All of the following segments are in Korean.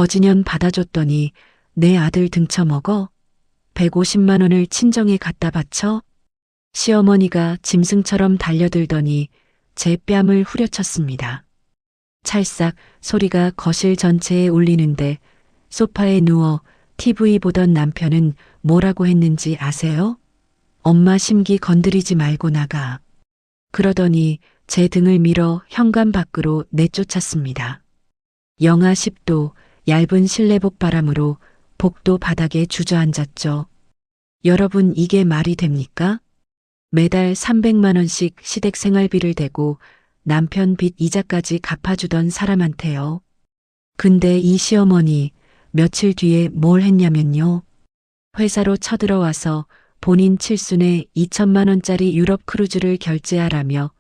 거지년 받아줬더니 내 아들 등쳐먹어? 150만 원을 친정에 갖다 바쳐? 시어머니가 짐승처럼 달려들더니 제 뺨을 후려쳤습니다. 찰싹 소리가 거실 전체에 울리는데 소파에 누워 TV 보던 남편은 뭐라고 했는지 아세요? 엄마 심기 건드리지 말고 나가. 그러더니 제 등을 밀어 현관 밖으로 내쫓았습니다. 영하 10도 얇은 실내복 바람으로 복도 바닥에 주저앉았죠. 여러분, 이게 말이 됩니까? 매달 300만 원씩 시댁 생활비를 대고 남편 빚 이자까지 갚아주던 사람한테요. 근데 이 시어머니 며칠 뒤에 뭘 했냐면요. 회사로 쳐들어와서 본인 칠순에 2천만 원짜리 유럽 크루즈를 결제하라며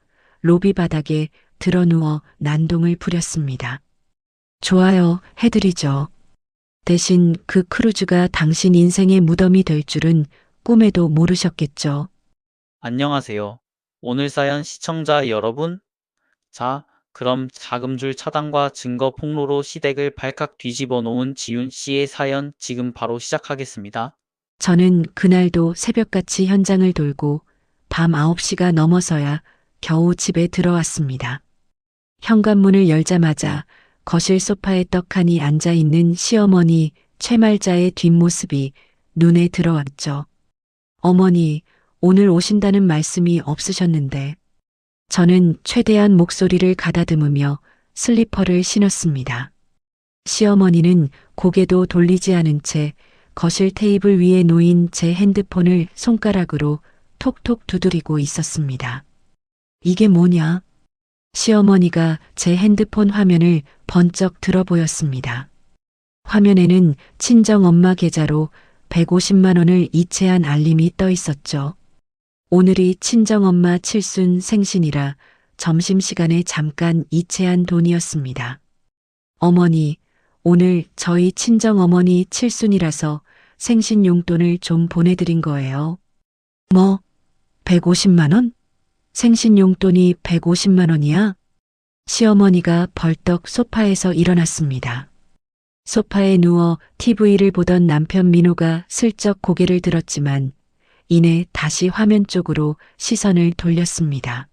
로비 바닥에 드러누워 난동을 부렸습니다. 좋아요, 해드리죠. 대신 그 크루즈가 당신 인생의 무덤이 될 줄은 꿈에도 모르셨겠죠. 안녕하세요. 오늘 사연 시청자 여러분. 자, 그럼 자금줄 차단과 증거 폭로로 시댁을 발칵 뒤집어 놓은 지윤 씨의 사연 지금 바로 시작하겠습니다. 저는 그날도 새벽같이 현장을 돌고 밤 9시가 넘어서야 겨우 집에 들어왔습니다. 현관문을 열자마자 거실 소파에 떡하니 앉아있는 시어머니 최말자의 뒷모습이 눈에 들어왔죠. 어머니, 오늘 오신다는 말씀이 없으셨는데. 저는 최대한 목소리를 가다듬으며 슬리퍼를 신었습니다. 시어머니는 고개도 돌리지 않은 채 거실 테이블 위에 놓인 제 핸드폰을 손가락으로 톡톡 두드리고 있었습니다. 이게 뭐냐? 시어머니가 제 핸드폰 화면을 번쩍 들어 보였습니다. 화면에는 친정엄마 계좌로 150만 원을 이체한 알림이 떠 있었죠. 오늘이 친정엄마 칠순 생신이라 점심시간에 잠깐 이체한 돈이었습니다. 어머니, 오늘 저희 친정어머니 칠순이라서 생신 용돈을 좀 보내드린 거예요. 뭐, 150만 원? 생신 용돈이 150만 원이야? 시어머니가 벌떡 소파에서 일어났습니다. 소파에 누워 TV를 보던 남편 민호가 슬쩍 고개를 들었지만 이내 다시 화면 쪽으로 시선을 돌렸습니다.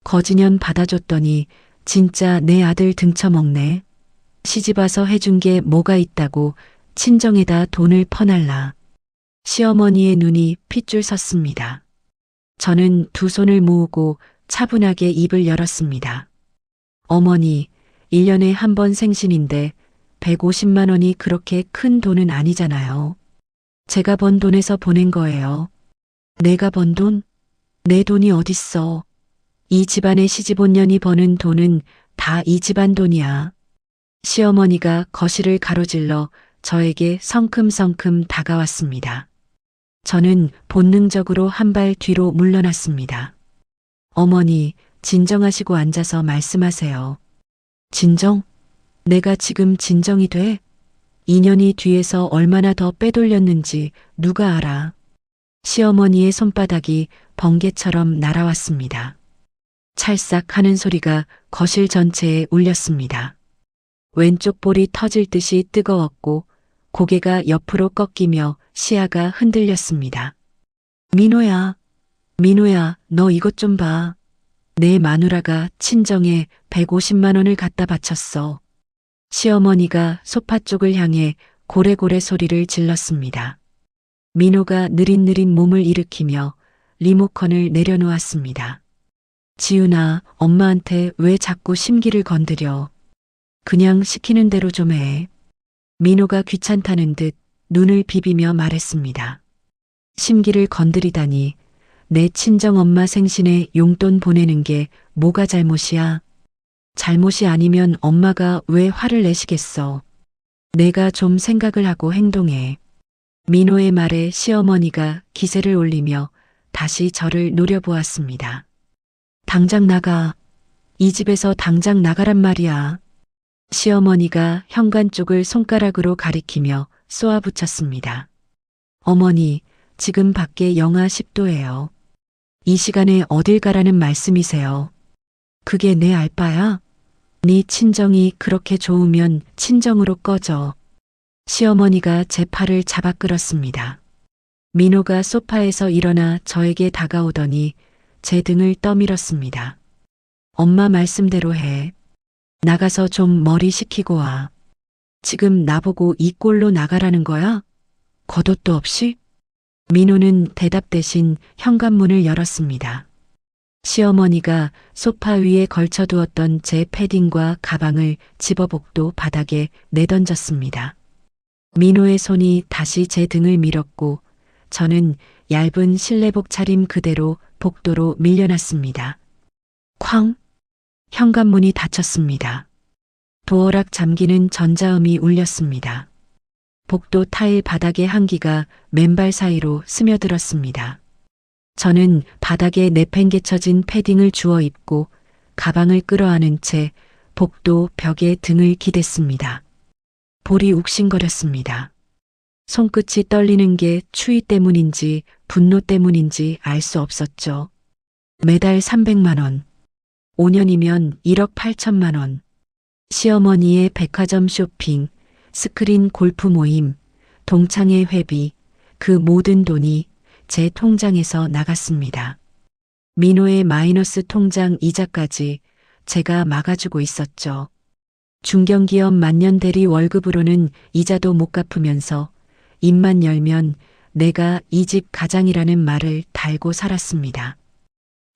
거지년 받아줬더니 진짜 내 아들 등쳐먹네. 시집와서 해준 게 뭐가 있다고 친정에다 돈을 퍼날라. 시어머니의 눈이 핏줄 섰습니다. 저는 두 손을 모으고 차분하게 입을 열었습니다. 어머니, 1년에 한 번 생신인데 150만 원이 그렇게 큰 돈은 아니잖아요. 제가 번 돈에서 보낸 거예요. 내가 번 돈? 내 돈이 어딨어. 이 집안의 시집 온 년이 버는 돈은 다 이 집안 돈이야. 시어머니가 거실을 가로질러 저에게 성큼성큼 다가왔습니다. 저는 본능적으로 한 발 뒤로 물러났습니다. 어머니, 진정하시고 앉아서 말씀하세요. 진정? 내가 지금 진정이 돼? 2년이 뒤에서 얼마나 더 빼돌렸는지 누가 알아. 시어머니의 손바닥이 번개처럼 날아왔습니다. 찰싹 하는 소리가 거실 전체에 울렸습니다. 왼쪽 볼이 터질 듯이 뜨거웠고 고개가 옆으로 꺾이며 시야가 흔들렸습니다. 민호야, 민호야, 너 이것 좀 봐. 내 마누라가 친정에 150만 원을 갖다 바쳤어. 시어머니가 소파 쪽을 향해 고래고래 소리를 질렀습니다. 민호가 느릿느릿 몸을 일으키며 리모컨을 내려놓았습니다. 지훈아, 엄마한테 왜 자꾸 심기를 건드려. 그냥 시키는 대로 좀 해. 민호가 귀찮다는 듯 눈을 비비며 말했습니다. 심기를 건드리다니, 내 친정엄마 생신에 용돈 보내는 게 뭐가 잘못이야? 잘못이 아니면 엄마가 왜 화를 내시겠어? 내가 좀 생각을 하고 행동해. 민호의 말에 시어머니가 기세를 올리며 다시 저를 노려보았습니다. 당장 나가. 이 집에서 당장 나가란 말이야. 시어머니가 현관 쪽을 손가락으로 가리키며 쏘아붙였습니다. 어머니, 지금 밖에 영하 10도예요. 이 시간에 어딜 가라는 말씀이세요? 그게 내 알바야? 네 친정이 그렇게 좋으면 친정으로 꺼져. 시어머니가 제 팔을 잡아 끌었습니다. 민호가 소파에서 일어나 저에게 다가오더니 제 등을 떠밀었습니다. 엄마 말씀대로 해. 나가서 좀 머리 식히고 와. 지금 나보고 이 꼴로 나가라는 거야? 겉옷도 없이? 민호는 대답 대신 현관문을 열었습니다. 시어머니가 소파 위에 걸쳐두었던 제 패딩과 가방을 집어복도 바닥에 내던졌습니다. 민호의 손이 다시 제 등을 밀었고 저는 얇은 실내복 차림 그대로 복도로 밀려났습니다. 쾅! 현관문이 닫혔습니다. 도어락 잠기는 전자음이 울렸습니다. 복도 타일 바닥의 한기가 맨발 사이로 스며들었습니다. 저는 바닥에 내팽개쳐진 패딩을 주워 입고 가방을 끌어안은 채 복도 벽에 등을 기댔습니다. 볼이 욱신거렸습니다. 손끝이 떨리는 게 추위 때문인지 분노 때문인지 알 수 없었죠. 매달 300만 원. 5년이면 1억 8천만 원. 시어머니의 백화점 쇼핑, 스크린 골프 모임, 동창회 회비, 그 모든 돈이 제 통장에서 나갔습니다. 민호의 마이너스 통장 이자까지 제가 막아주고 있었죠. 중견기업 만년대리 월급으로는 이자도 못 갚으면서 입만 열면 내가 이 집 가장이라는 말을 달고 살았습니다.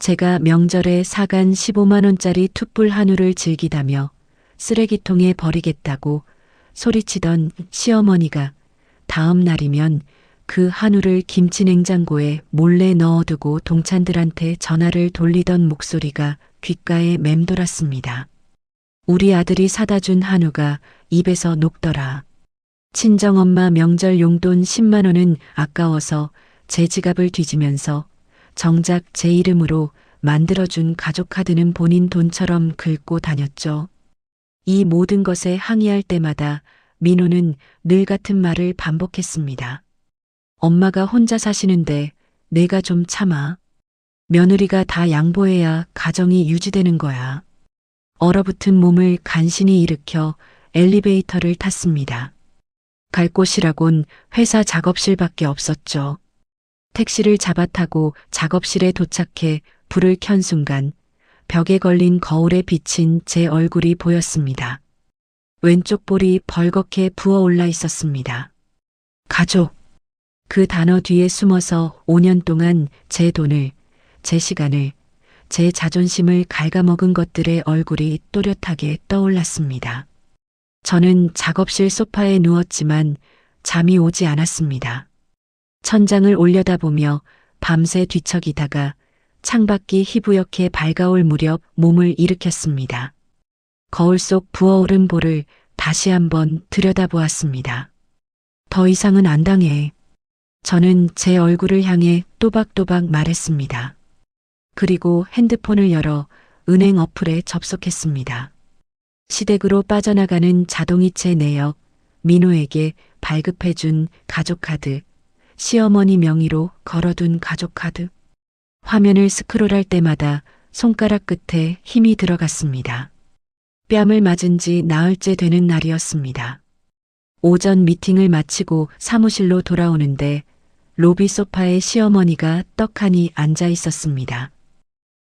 제가 명절에 사간 15만 원짜리 툭불 한우를 즐기다며 쓰레기통에 버리겠다고 소리치던 시어머니가 다음 날이면 그 한우를 김치냉장고에 몰래 넣어두고 동찬들한테 전화를 돌리던 목소리가 귓가에 맴돌았습니다. 우리 아들이 사다 준 한우가 입에서 녹더라. 친정엄마 명절 용돈 10만 원은 아까워서 제 지갑을 뒤지면서 정작 제 이름으로 만들어준 가족카드는 본인 돈처럼 긁고 다녔죠. 이 모든 것에 항의할 때마다 민호는 늘 같은 말을 반복했습니다. 엄마가 혼자 사시는데 내가 좀 참아. 며느리가 다 양보해야 가정이 유지되는 거야. 얼어붙은 몸을 간신히 일으켜 엘리베이터를 탔습니다. 갈 곳이라곤 회사 작업실밖에 없었죠. 택시를 잡아 타고 작업실에 도착해 불을 켠 순간 벽에 걸린 거울에 비친 제 얼굴이 보였습니다. 왼쪽 볼이 벌겋게 부어올라 있었습니다. 가족. 그 단어 뒤에 숨어서 5년 동안 제 돈을, 제 시간을, 제 자존심을 갉아먹은 것들의 얼굴이 또렷하게 떠올랐습니다. 저는 작업실 소파에 누웠지만 잠이 오지 않았습니다. 천장을 올려다보며 밤새 뒤척이다가 창밖이 희부옇게 밝아올 무렵 몸을 일으켰습니다. 거울 속 부어오른 볼을 다시 한번 들여다보았습니다. 더 이상은 안 당해. 저는 제 얼굴을 향해 또박또박 말했습니다. 그리고 핸드폰을 열어 은행 어플에 접속했습니다. 시댁으로 빠져나가는 자동이체 내역, 민호에게 발급해준 가족카드, 시어머니 명의로 걸어둔 가족카드. 화면을 스크롤할 때마다 손가락 끝에 힘이 들어갔습니다. 뺨을 맞은 지 나흘째 되는 날이었습니다. 오전 미팅을 마치고 사무실로 돌아오는데 로비 소파에 시어머니가 떡하니 앉아 있었습니다.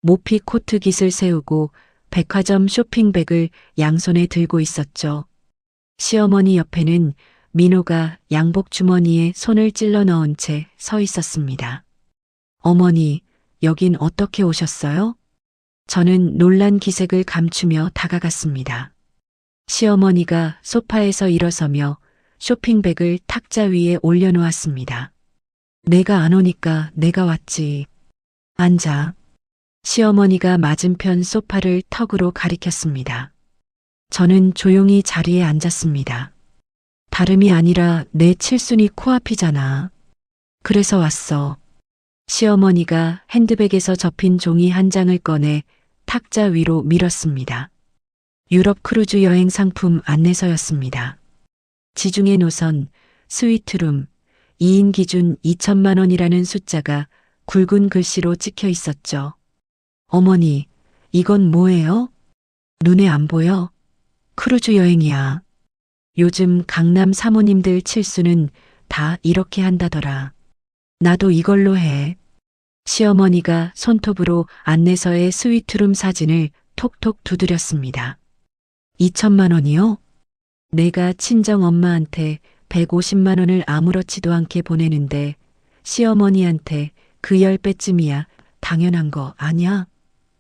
모피 코트 깃을 세우고 백화점 쇼핑백을 양손에 들고 있었죠. 시어머니 옆에는 민호가 양복 주머니에 손을 찔러 넣은 채 서 있었습니다. 어머니, 여긴 어떻게 오셨어요? 저는 놀란 기색을 감추며 다가갔습니다. 시어머니가 소파에서 일어서며 쇼핑백을 탁자 위에 올려놓았습니다. 내가 안 오니까 내가 왔지. 앉아. 시어머니가 맞은편 소파를 턱으로 가리켰습니다. 저는 조용히 자리에 앉았습니다. 다름이 아니라 내 칠순이 코앞이잖아. 그래서 왔어. 시어머니가 핸드백에서 접힌 종이 한 장을 꺼내 탁자 위로 밀었습니다. 유럽 크루즈 여행 상품 안내서였습니다. 지중해 노선, 스위트룸, 2인 기준 2천만 원이라는 숫자가 굵은 글씨로 찍혀 있었죠. 어머니, 이건 뭐예요? 눈에 안 보여? 크루즈 여행이야. 요즘 강남 사모님들 칠수는 다 이렇게 한다더라. 나도 이걸로 해. 시어머니가 손톱으로 안내서의 스위트룸 사진을 톡톡 두드렸습니다. 2천만 원이요? 내가 친정 엄마한테 150만 원을 아무렇지도 않게 보내는데 시어머니한테 그 10배쯤이야 당연한 거 아냐?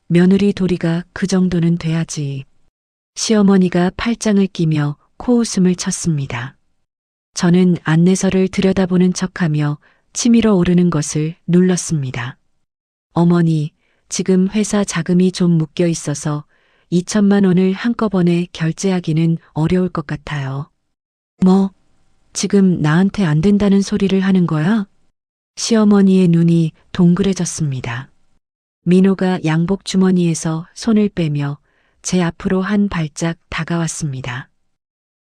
며느리 도리가 그 정도는 돼야지. 시어머니가 팔짱을 끼며 코웃음을 쳤습니다. 저는 안내서를 들여다보는 척하며 치밀어 오르는 것을 눌렀습니다. 어머니, 지금 회사 자금이 좀 묶여 있어서 2천만 원을 한꺼번에 결제하기는 어려울 것 같아요. 뭐, 지금 나한테 안 된다는 소리를 하는 거야? 시어머니의 눈이 동그래졌습니다. 민호가 양복 주머니에서 손을 빼며 제 앞으로 한 발짝 다가왔습니다.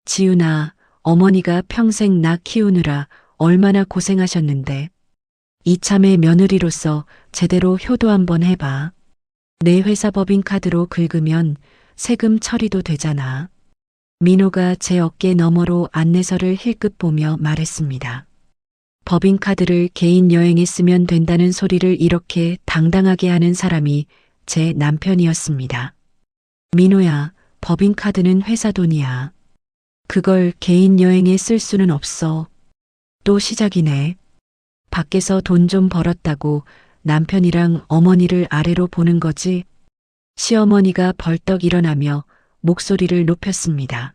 지훈아, 어머니가 평생 나 키우느라 얼마나 고생하셨는데 이참에 며느리로서 제대로 효도 한번 해봐. 내 회사 법인카드로 긁으면 세금 처리도 되잖아. 민호가 제 어깨 너머로 안내서를 힐끗 보며 말했습니다. 법인카드를 개인 여행에 쓰면 된다는 소리를 이렇게 당당하게 하는 사람이 제 남편이었습니다. 민호야, 법인카드는 회사 돈이야. 그걸 개인 여행에 쓸 수는 없어. 또 시작이네. 밖에서 돈 좀 벌었다고 남편이랑 어머니를 아래로 보는 거지? 시어머니가 벌떡 일어나며 목소리를 높였습니다.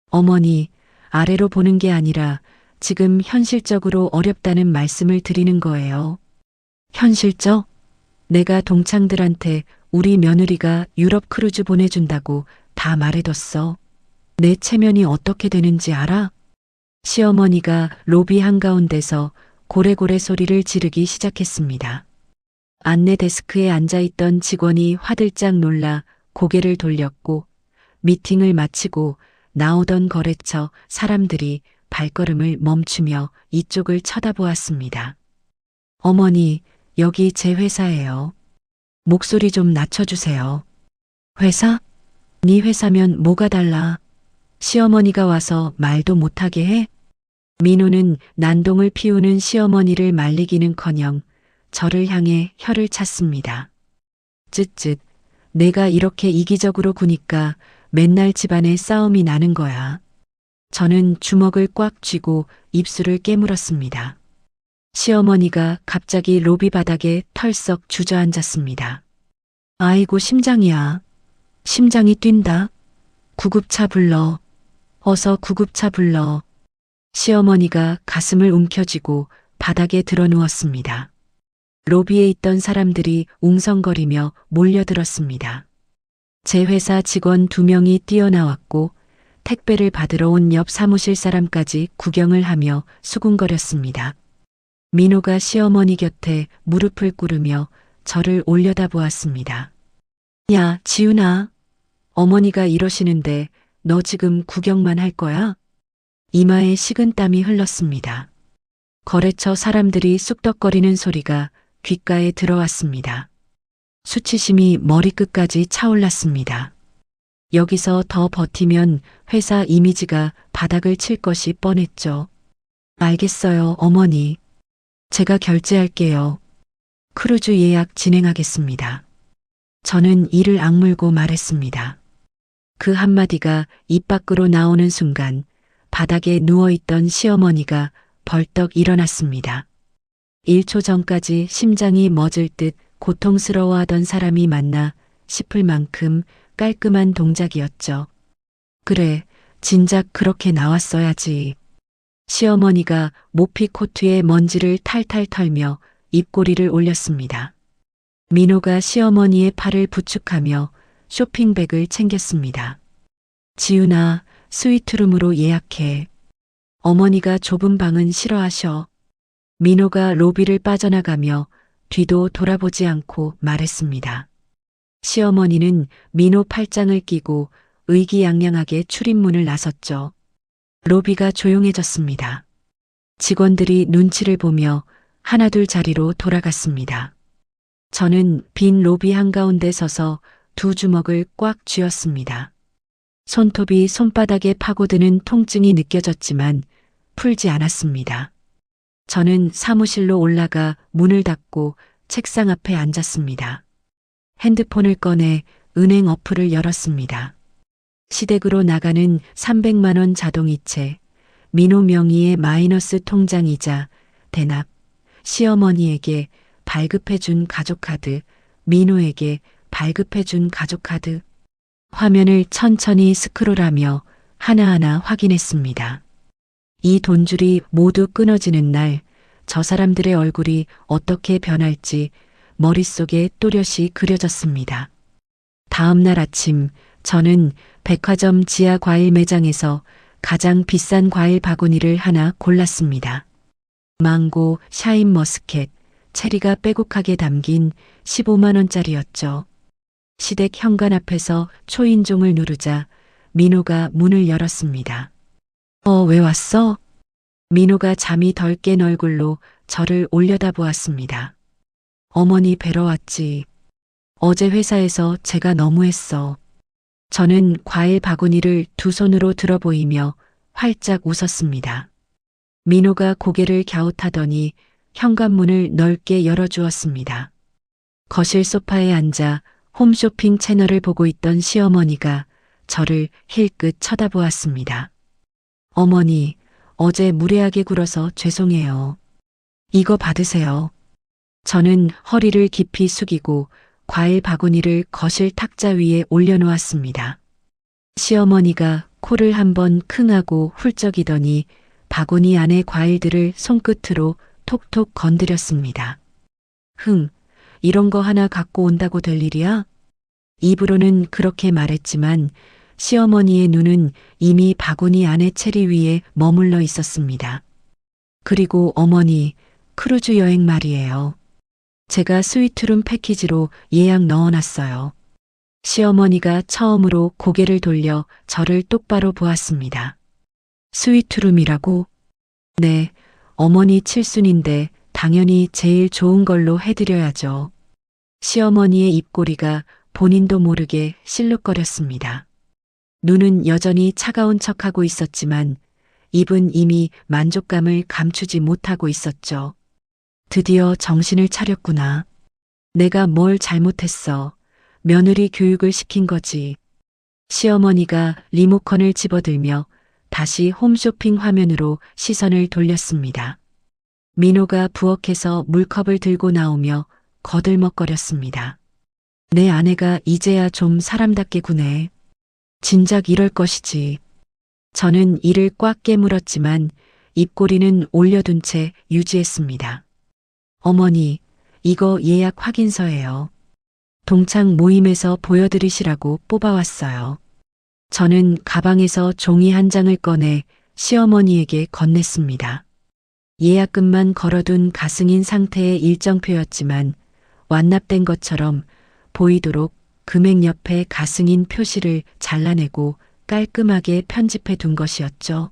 어머니, 아래로 보는 게 아니라 지금 현실적으로 어렵다는 말씀을 드리는 거예요. 현실적? 내가 동창들한테 우리 며느리가 유럽 크루즈 보내준다고 다 말해뒀어. 내 체면이 어떻게 되는지 알아? 시어머니가 로비 한가운데서 고래고래 소리를 지르기 시작했습니다. 안내 데스크에 앉아있던 직원이 화들짝 놀라 고개를 돌렸고 미팅을 마치고 나오던 거래처 사람들이 발걸음을 멈추며 이쪽을 쳐다보았습니다. 어머니, 여기 제 회사예요. 목소리 좀 낮춰주세요. 회사? 네 회사면 뭐가 달라? 시어머니가 와서 말도 못하게 해? 민호는 난동을 피우는 시어머니를 말리기는커녕 저를 향해 혀를 찼습니다. 쯧쯧, 내가 이렇게 이기적으로 구니까 맨날 집안에 싸움이 나는 거야. 저는 주먹을 꽉 쥐고 입술을 깨물었습니다. 시어머니가 갑자기 로비 바닥에 털썩 주저앉았습니다. 아이고 심장이야. 심장이 뛴다. 구급차 불러. 어서 구급차 불러. 시어머니가 가슴을 움켜쥐고 바닥에 드러누웠습니다. 로비에 있던 사람들이 웅성거리며 몰려들었습니다. 제 회사 직원 2명이 뛰어나왔고 택배를 받으러 온 옆 사무실 사람까지 구경을 하며 수군거렸습니다. 민호가 시어머니 곁에 무릎을 꿇으며 저를 올려다보았습니다. 야, 지훈아. 어머니가 이러시는데 너 지금 구경만 할 거야? 이마에 식은땀이 흘렀습니다. 거래처 사람들이 쑥덕거리는 소리가 귓가에 들어왔습니다. 수치심이 머리끝까지 차올랐습니다. 여기서 더 버티면 회사 이미지가 바닥을 칠 것이 뻔했죠. 알겠어요, 어머니. 제가 결제할게요. 크루즈 예약 진행하겠습니다. 저는 이를 악물고 말했습니다. 그 한마디가 입 밖으로 나오는 순간 바닥에 누워있던 시어머니가 벌떡 일어났습니다. 1초 전까지 심장이 멎을 듯 고통스러워하던 사람이 맞나 싶을 만큼 깔끔한 동작이었죠. 그래, 진작 그렇게 나왔어야지. 시어머니가 모피 코트에 먼지를 탈탈 털며 입꼬리를 올렸습니다. 민호가 시어머니의 팔을 부축하며 쇼핑백을 챙겼습니다. 지훈아, 스위트룸으로 예약해. 어머니가 좁은 방은 싫어하셔. 민호가 로비를 빠져나가며 뒤도 돌아보지 않고 말했습니다. 시어머니는 민호 팔짱을 끼고 의기양양하게 출입문을 나섰죠. 로비가 조용해졌습니다. 직원들이 눈치를 보며 하나둘 자리로 돌아갔습니다. 저는 빈 로비 한가운데 서서 두 주먹을 꽉 쥐었습니다. 손톱이 손바닥에 파고드는 통증이 느껴졌지만 풀지 않았습니다. 저는 사무실로 올라가 문을 닫고 책상 앞에 앉았습니다. 핸드폰을 꺼내 은행 어플을 열었습니다. 시댁으로 나가는 300만 원 자동이체, 민호 명의의 마이너스 통장이자, 대납, 시어머니에게 발급해준 가족카드, 민호에게 발급해준 가족카드. 화면을 천천히 스크롤하며 하나하나 확인했습니다. 이 돈줄이 모두 끊어지는 날, 저 사람들의 얼굴이 어떻게 변할지 머릿속에 또렷이 그려졌습니다. 다음 날 아침, 저는 백화점 지하 과일 매장에서 가장 비싼 과일 바구니를 하나 골랐습니다. 망고, 샤인머스켓, 체리가 빼곡하게 담긴 15만 원짜리였죠. 시댁 현관 앞에서 초인종을 누르자 민호가 문을 열었습니다. 왜 왔어? 민호가 잠이 덜 깬 얼굴로 저를 올려다보았습니다. 어머니 뵈러 왔지. 어제 회사에서 제가 너무했어. 저는 과일 바구니를 두 손으로 들어보이며 활짝 웃었습니다. 민호가 고개를 갸웃하더니 현관문을 넓게 열어주었습니다. 거실 소파에 앉아 홈쇼핑 채널을 보고 있던 시어머니가 저를 힐끗 쳐다보았습니다. 어머니, 어제 무례하게 굴어서 죄송해요. 이거 받으세요. 저는 허리를 깊이 숙이고 과일 바구니를 거실 탁자 위에 올려놓았습니다. 시어머니가 코를 한번 킁 하고 훌쩍이더니 바구니 안의 과일들을 손끝으로 톡톡 건드렸습니다. 이런 거 하나 갖고 온다고 될 일이야? 입으로는 그렇게 말했지만 시어머니의 눈은 이미 바구니 안의 체리 위에 머물러 있었습니다. 그리고 어머니, 크루즈 여행 말이에요. 제가 스위트룸 패키지로 예약 넣어놨어요. 시어머니가 처음으로 고개를 돌려 저를 똑바로 보았습니다. 스위트룸이라고? 네, 어머니 칠순인데 당연히 제일 좋은 걸로 해드려야죠. 시어머니의 입꼬리가 본인도 모르게 실룩거렸습니다. 눈은 여전히 차가운 척하고 있었지만 입은 이미 만족감을 감추지 못하고 있었죠. 드디어 정신을 차렸구나. 내가 뭘 잘못했어. 며느리 교육을 시킨 거지. 시어머니가 리모컨을 집어들며 다시 홈쇼핑 화면으로 시선을 돌렸습니다. 민호가 부엌에서 물컵을 들고 나오며 거들먹거렸습니다. 내 아내가 이제야 좀 사람답게 구네. 진작 이럴 것이지. 저는 이를 꽉 깨물었지만 입꼬리는 올려둔 채 유지했습니다. 어머니, 이거 예약 확인서예요. 동창 모임에서 보여드리시라고 뽑아왔어요. 저는 가방에서 종이 한 장을 꺼내 시어머니에게 건넸습니다. 예약금만 걸어둔 가승인 상태의 일정표였지만 완납된 것처럼 보이도록 금액 옆에 가승인 표시를 잘라내고 깔끔하게 편집해 둔 것이었죠.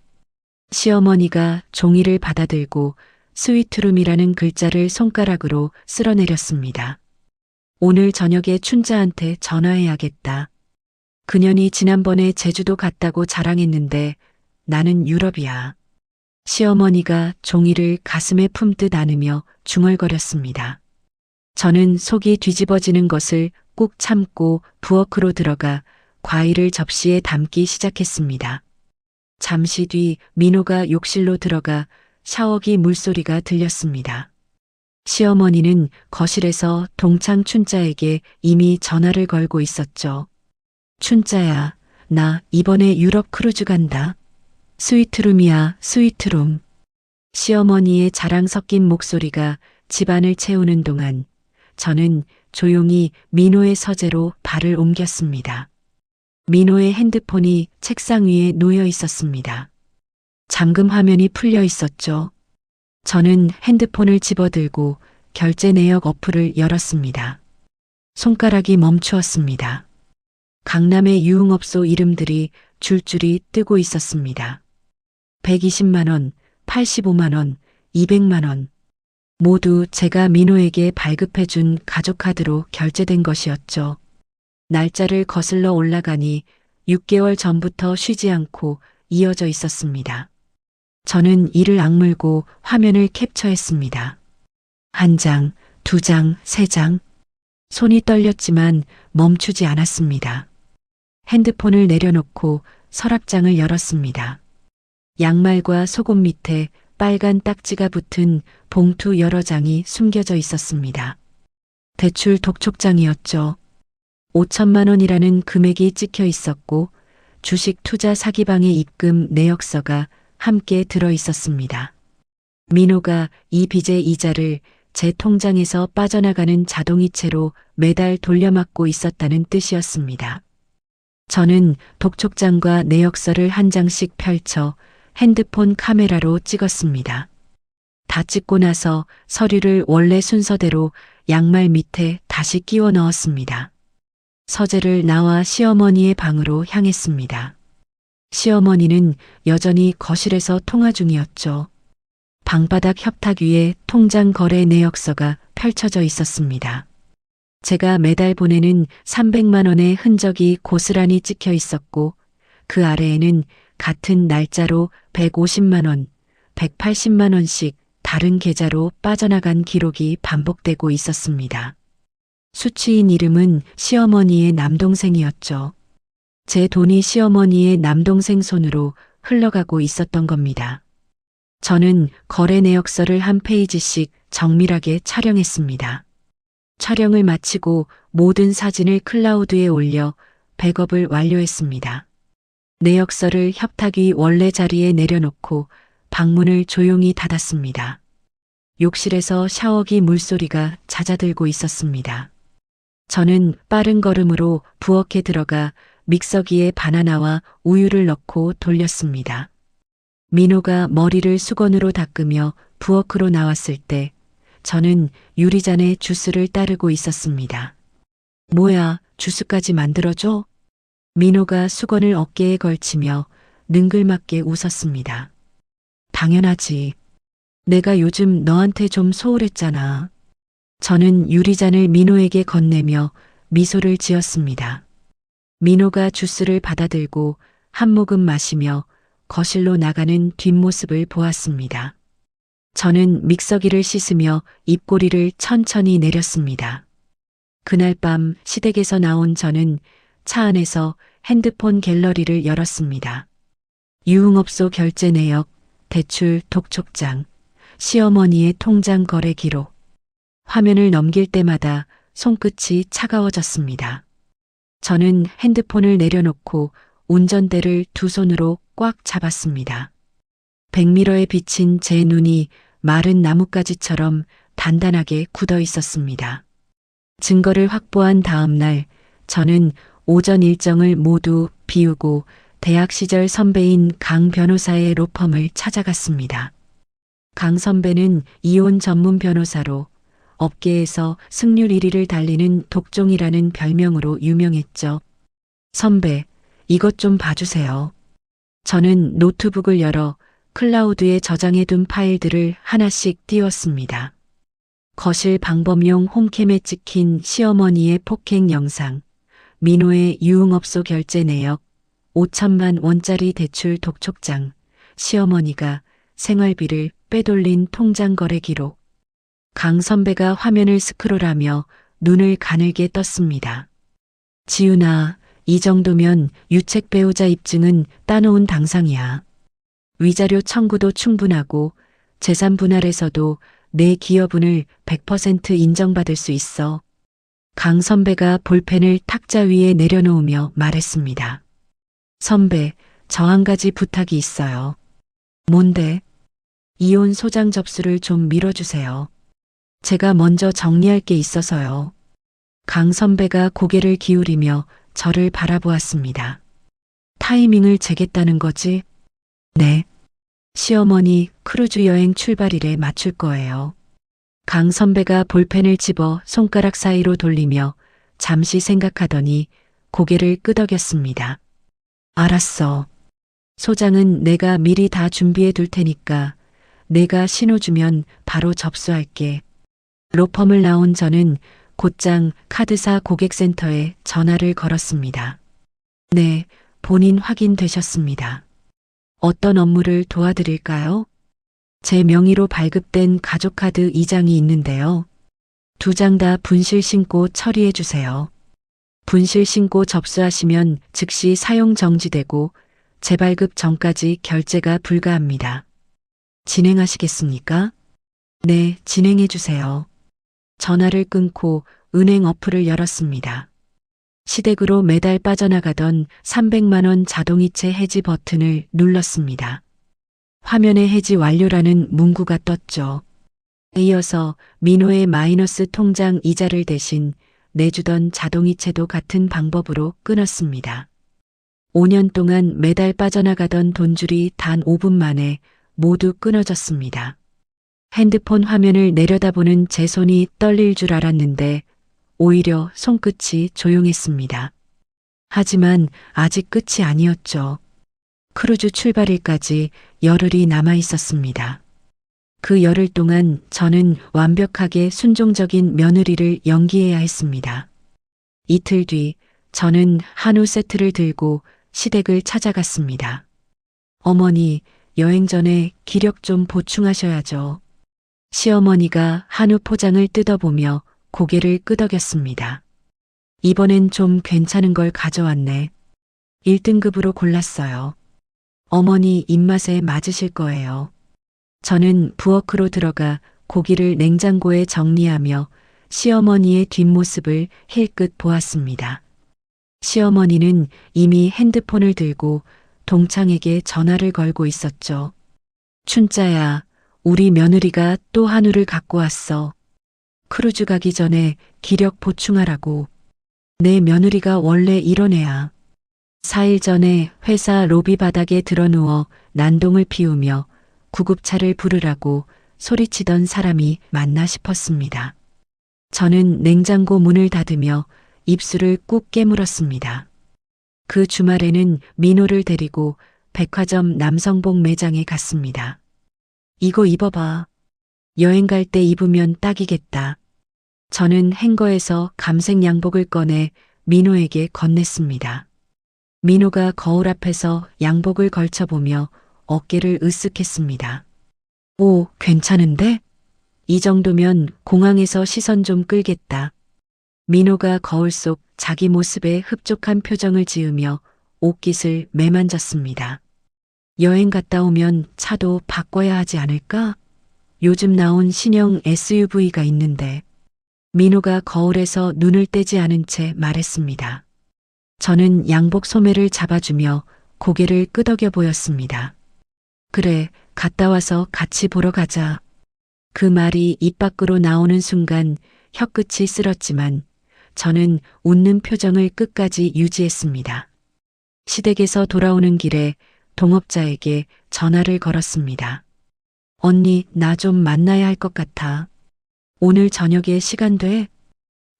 시어머니가 종이를 받아들고 스위트룸이라는 글자를 손가락으로 쓸어내렸습니다. 오늘 저녁에 춘자한테 전화해야겠다. 그년이 지난번에 제주도 갔다고 자랑했는데 나는 유럽이야. 시어머니가 종이를 가슴에 품듯 안으며 중얼거렸습니다. 저는 속이 뒤집어지는 것을 꾹 참고 부엌으로 들어가 과일을 접시에 담기 시작했습니다. 잠시 뒤 민호가 욕실로 들어가 샤워기 물소리가 들렸습니다. 시어머니는 거실에서 동창 춘자에게 이미 전화를 걸고 있었죠. 춘자야, 나 이번에 유럽 크루즈 간다. 스위트룸이야, 스위트룸. 시어머니의 자랑 섞인 목소리가 집안을 채우는 동안 저는 조용히 민호의 서재로 발을 옮겼습니다. 민호의 핸드폰이 책상 위에 놓여 있었습니다. 잠금 화면이 풀려 있었죠. 저는 핸드폰을 집어들고 결제 내역 어플을 열었습니다. 손가락이 멈추었습니다. 강남의 유흥업소 이름들이 줄줄이 뜨고 있었습니다. 120만 원, 85만 원, 200만 원. 모두 제가 민호에게 발급해준 가족카드로 결제된 것이었죠. 날짜를 거슬러 올라가니 6개월 전부터 쉬지 않고 이어져 있었습니다. 저는 이를 악물고 화면을 캡처했습니다. 1장, 2장, 3장. 손이 떨렸지만 멈추지 않았습니다. 핸드폰을 내려놓고 서랍장을 열었습니다. 양말과 속옷 밑에 빨간 딱지가 붙은 봉투 여러 장이 숨겨져 있었습니다. 대출 독촉장이었죠. 5천만 원이라는 금액이 찍혀 있었고 주식 투자 사기방의 입금 내역서가 함께 들어 있었습니다. 민호가 이 빚의 이자를 제 통장에서 빠져나가는 자동이체로 매달 돌려막고 있었다는 뜻이었습니다. 저는 독촉장과 내역서를 한 장씩 펼쳐 핸드폰 카메라로 찍었습니다. 다 찍고 나서 서류를 원래 순서대로 양말 밑에 다시 끼워 넣었습니다. 서재를 나와 시어머니의 방으로 향했습니다. 시어머니는 여전히 거실에서 통화 중이었죠. 방바닥 협탁 위에 통장 거래 내역서가 펼쳐져 있었습니다. 제가 매달 보내는 300만 원의 흔적이 고스란히 찍혀 있었고 그 아래에는 같은 날짜로 150만 원, 180만 원씩 다른 계좌로 빠져나간 기록이 반복되고 있었습니다. 수취인 이름은 시어머니의 남동생이었죠. 제 돈이 시어머니의 남동생 손으로 흘러가고 있었던 겁니다. 저는 거래 내역서를 한 페이지씩 정밀하게 촬영했습니다. 촬영을 마치고 모든 사진을 클라우드에 올려 백업을 완료했습니다. 내역서를 협탁 위 원래 자리에 내려놓고 방문을 조용히 닫았습니다. 욕실에서 샤워기 물소리가 잦아들고 있었습니다. 저는 빠른 걸음으로 부엌에 들어가 믹서기에 바나나와 우유를 넣고 돌렸습니다. 민호가 머리를 수건으로 닦으며 부엌으로 나왔을 때 저는 유리잔에 주스를 따르고 있었습니다. 뭐야, 주스까지 만들어줘? 민호가 수건을 어깨에 걸치며 능글맞게 웃었습니다. 당연하지. 내가 요즘 너한테 좀 소홀했잖아. 저는 유리잔을 민호에게 건네며 미소를 지었습니다. 민호가 주스를 받아들고 한 모금 마시며 거실로 나가는 뒷모습을 보았습니다. 저는 믹서기를 씻으며 입꼬리를 천천히 내렸습니다. 그날 밤 시댁에서 나온 저는 차 안에서 핸드폰 갤러리를 열었습니다. 유흥업소 결제 내역, 대출 독촉장, 시어머니의 통장 거래 기록. 화면을 넘길 때마다 손끝이 차가워졌습니다. 저는 핸드폰을 내려놓고 운전대를 두 손으로 꽉 잡았습니다. 백미러에 비친 제 눈이 마른 나뭇가지처럼 단단하게 굳어 있었습니다. 증거를 확보한 다음 날 저는 오전 일정을 모두 비우고 대학 시절 선배인 강 변호사의 로펌을 찾아갔습니다. 강 선배는 이혼 전문 변호사로 업계에서 승률 1위를 달리는 독종이라는 별명으로 유명했죠. 선배, 이것 좀 봐주세요. 저는 노트북을 열어 클라우드에 저장해둔 파일들을 하나씩 띄웠습니다. 거실 방범용 홈캠에 찍힌 시어머니의 폭행 영상, 민호의 유흥업소 결제 내역, 5천만 원짜리 대출 독촉장, 시어머니가 생활비를 빼돌린 통장 거래 기록. 강 선배가 화면을 스크롤하며 눈을 가늘게 떴습니다. 지훈아, 이 정도면 유책 배우자 입증은 따놓은 당상이야. 위자료 청구도 충분하고 재산 분할에서도 내 기여분을 100% 인정받을 수 있어. 강 선배가 볼펜을 탁자 위에 내려놓으며 말했습니다. 선배, 저 한 가지 부탁이 있어요. 뭔데? 이혼 소장 접수를 좀 미뤄주세요. 제가 먼저 정리할 게 있어서요. 강 선배가 고개를 기울이며 저를 바라보았습니다. 타이밍을 재겠다는 거지? 네. 시어머니 크루즈 여행 출발일에 맞출 거예요. 강 선배가 볼펜을 집어 손가락 사이로 돌리며 잠시 생각하더니 고개를 끄덕였습니다. 알았어. 소장은 내가 미리 다 준비해 둘 테니까 내가 신호 주면 바로 접수할게. 로펌을 나온 저는 곧장 카드사 고객센터에 전화를 걸었습니다. 네, 본인 확인되셨습니다. 어떤 업무를 도와드릴까요? 제 명의로 발급된 가족카드 2장이 있는데요. 2장 다 분실 신고 처리해 주세요. 분실 신고 접수하시면 즉시 사용 정지되고 재발급 전까지 결제가 불가합니다. 진행하시겠습니까? 네, 진행해 주세요. 전화를 끊고 은행 어플을 열었습니다. 시댁으로 매달 빠져나가던 300만 원 자동이체 해지 버튼을 눌렀습니다. 화면에 해지 완료라는 문구가 떴죠. 이어서 민호의 마이너스 통장 이자를 대신 내주던 자동이체도 같은 방법으로 끊었습니다. 5년 동안 매달 빠져나가던 돈줄이 단 5분 만에 모두 끊어졌습니다. 핸드폰 화면을 내려다보는 제 손이 떨릴 줄 알았는데 오히려 손끝이 조용했습니다. 하지만 아직 끝이 아니었죠. 크루즈 출발일까지 열흘이 남아 있었습니다. 그 열흘 동안 저는 완벽하게 순종적인 며느리를 연기해야 했습니다. 이틀 뒤 저는 한우 세트를 들고 시댁을 찾아갔습니다. 어머니, 여행 전에 기력 좀 보충하셔야죠. 시어머니가 한우 포장을 뜯어보며 고개를 끄덕였습니다. 이번엔 좀 괜찮은 걸 가져왔네. 1등급으로 골랐어요. 어머니 입맛에 맞으실 거예요. 저는 부엌으로 들어가 고기를 냉장고에 정리하며 시어머니의 뒷모습을 힐끗 보았습니다. 시어머니는 이미 핸드폰을 들고 동창에게 전화를 걸고 있었죠. 춘자야, 우리 며느리가 또 한우를 갖고 왔어. 크루즈 가기 전에 기력 보충하라고. 내 며느리가 원래 이런 애야. 4일 전에 회사 로비 바닥에 드러누워 난동을 피우며 구급차를 부르라고 소리치던 사람이 맞나 싶었습니다. 저는 냉장고 문을 닫으며 입술을 꾹 깨물었습니다. 그 주말에는 민호를 데리고 백화점 남성복 매장에 갔습니다. 이거 입어봐. 여행 갈 때 입으면 딱이겠다. 저는 행거에서 감색 양복을 꺼내 민호에게 건넸습니다. 민호가 거울 앞에서 양복을 걸쳐보며 어깨를 으쓱했습니다. 오, 괜찮은데? 이 정도면 공항에서 시선 좀 끌겠다. 민호가 거울 속 자기 모습에 흡족한 표정을 지으며 옷깃을 매만졌습니다. 여행 갔다 오면 차도 바꿔야 하지 않을까? 요즘 나온 신형 SUV가 있는데. 민호가 거울에서 눈을 떼지 않은 채 말했습니다. 저는 양복 소매를 잡아주며 고개를 끄덕여 보였습니다. 그래, 갔다 와서 같이 보러 가자. 그 말이 입 밖으로 나오는 순간 혀끝이 쓸었지만 저는 웃는 표정을 끝까지 유지했습니다. 시댁에서 돌아오는 길에 동업자에게 전화를 걸었습니다. 언니, 나 좀 만나야 할 것 같아. 오늘 저녁에 시간 돼?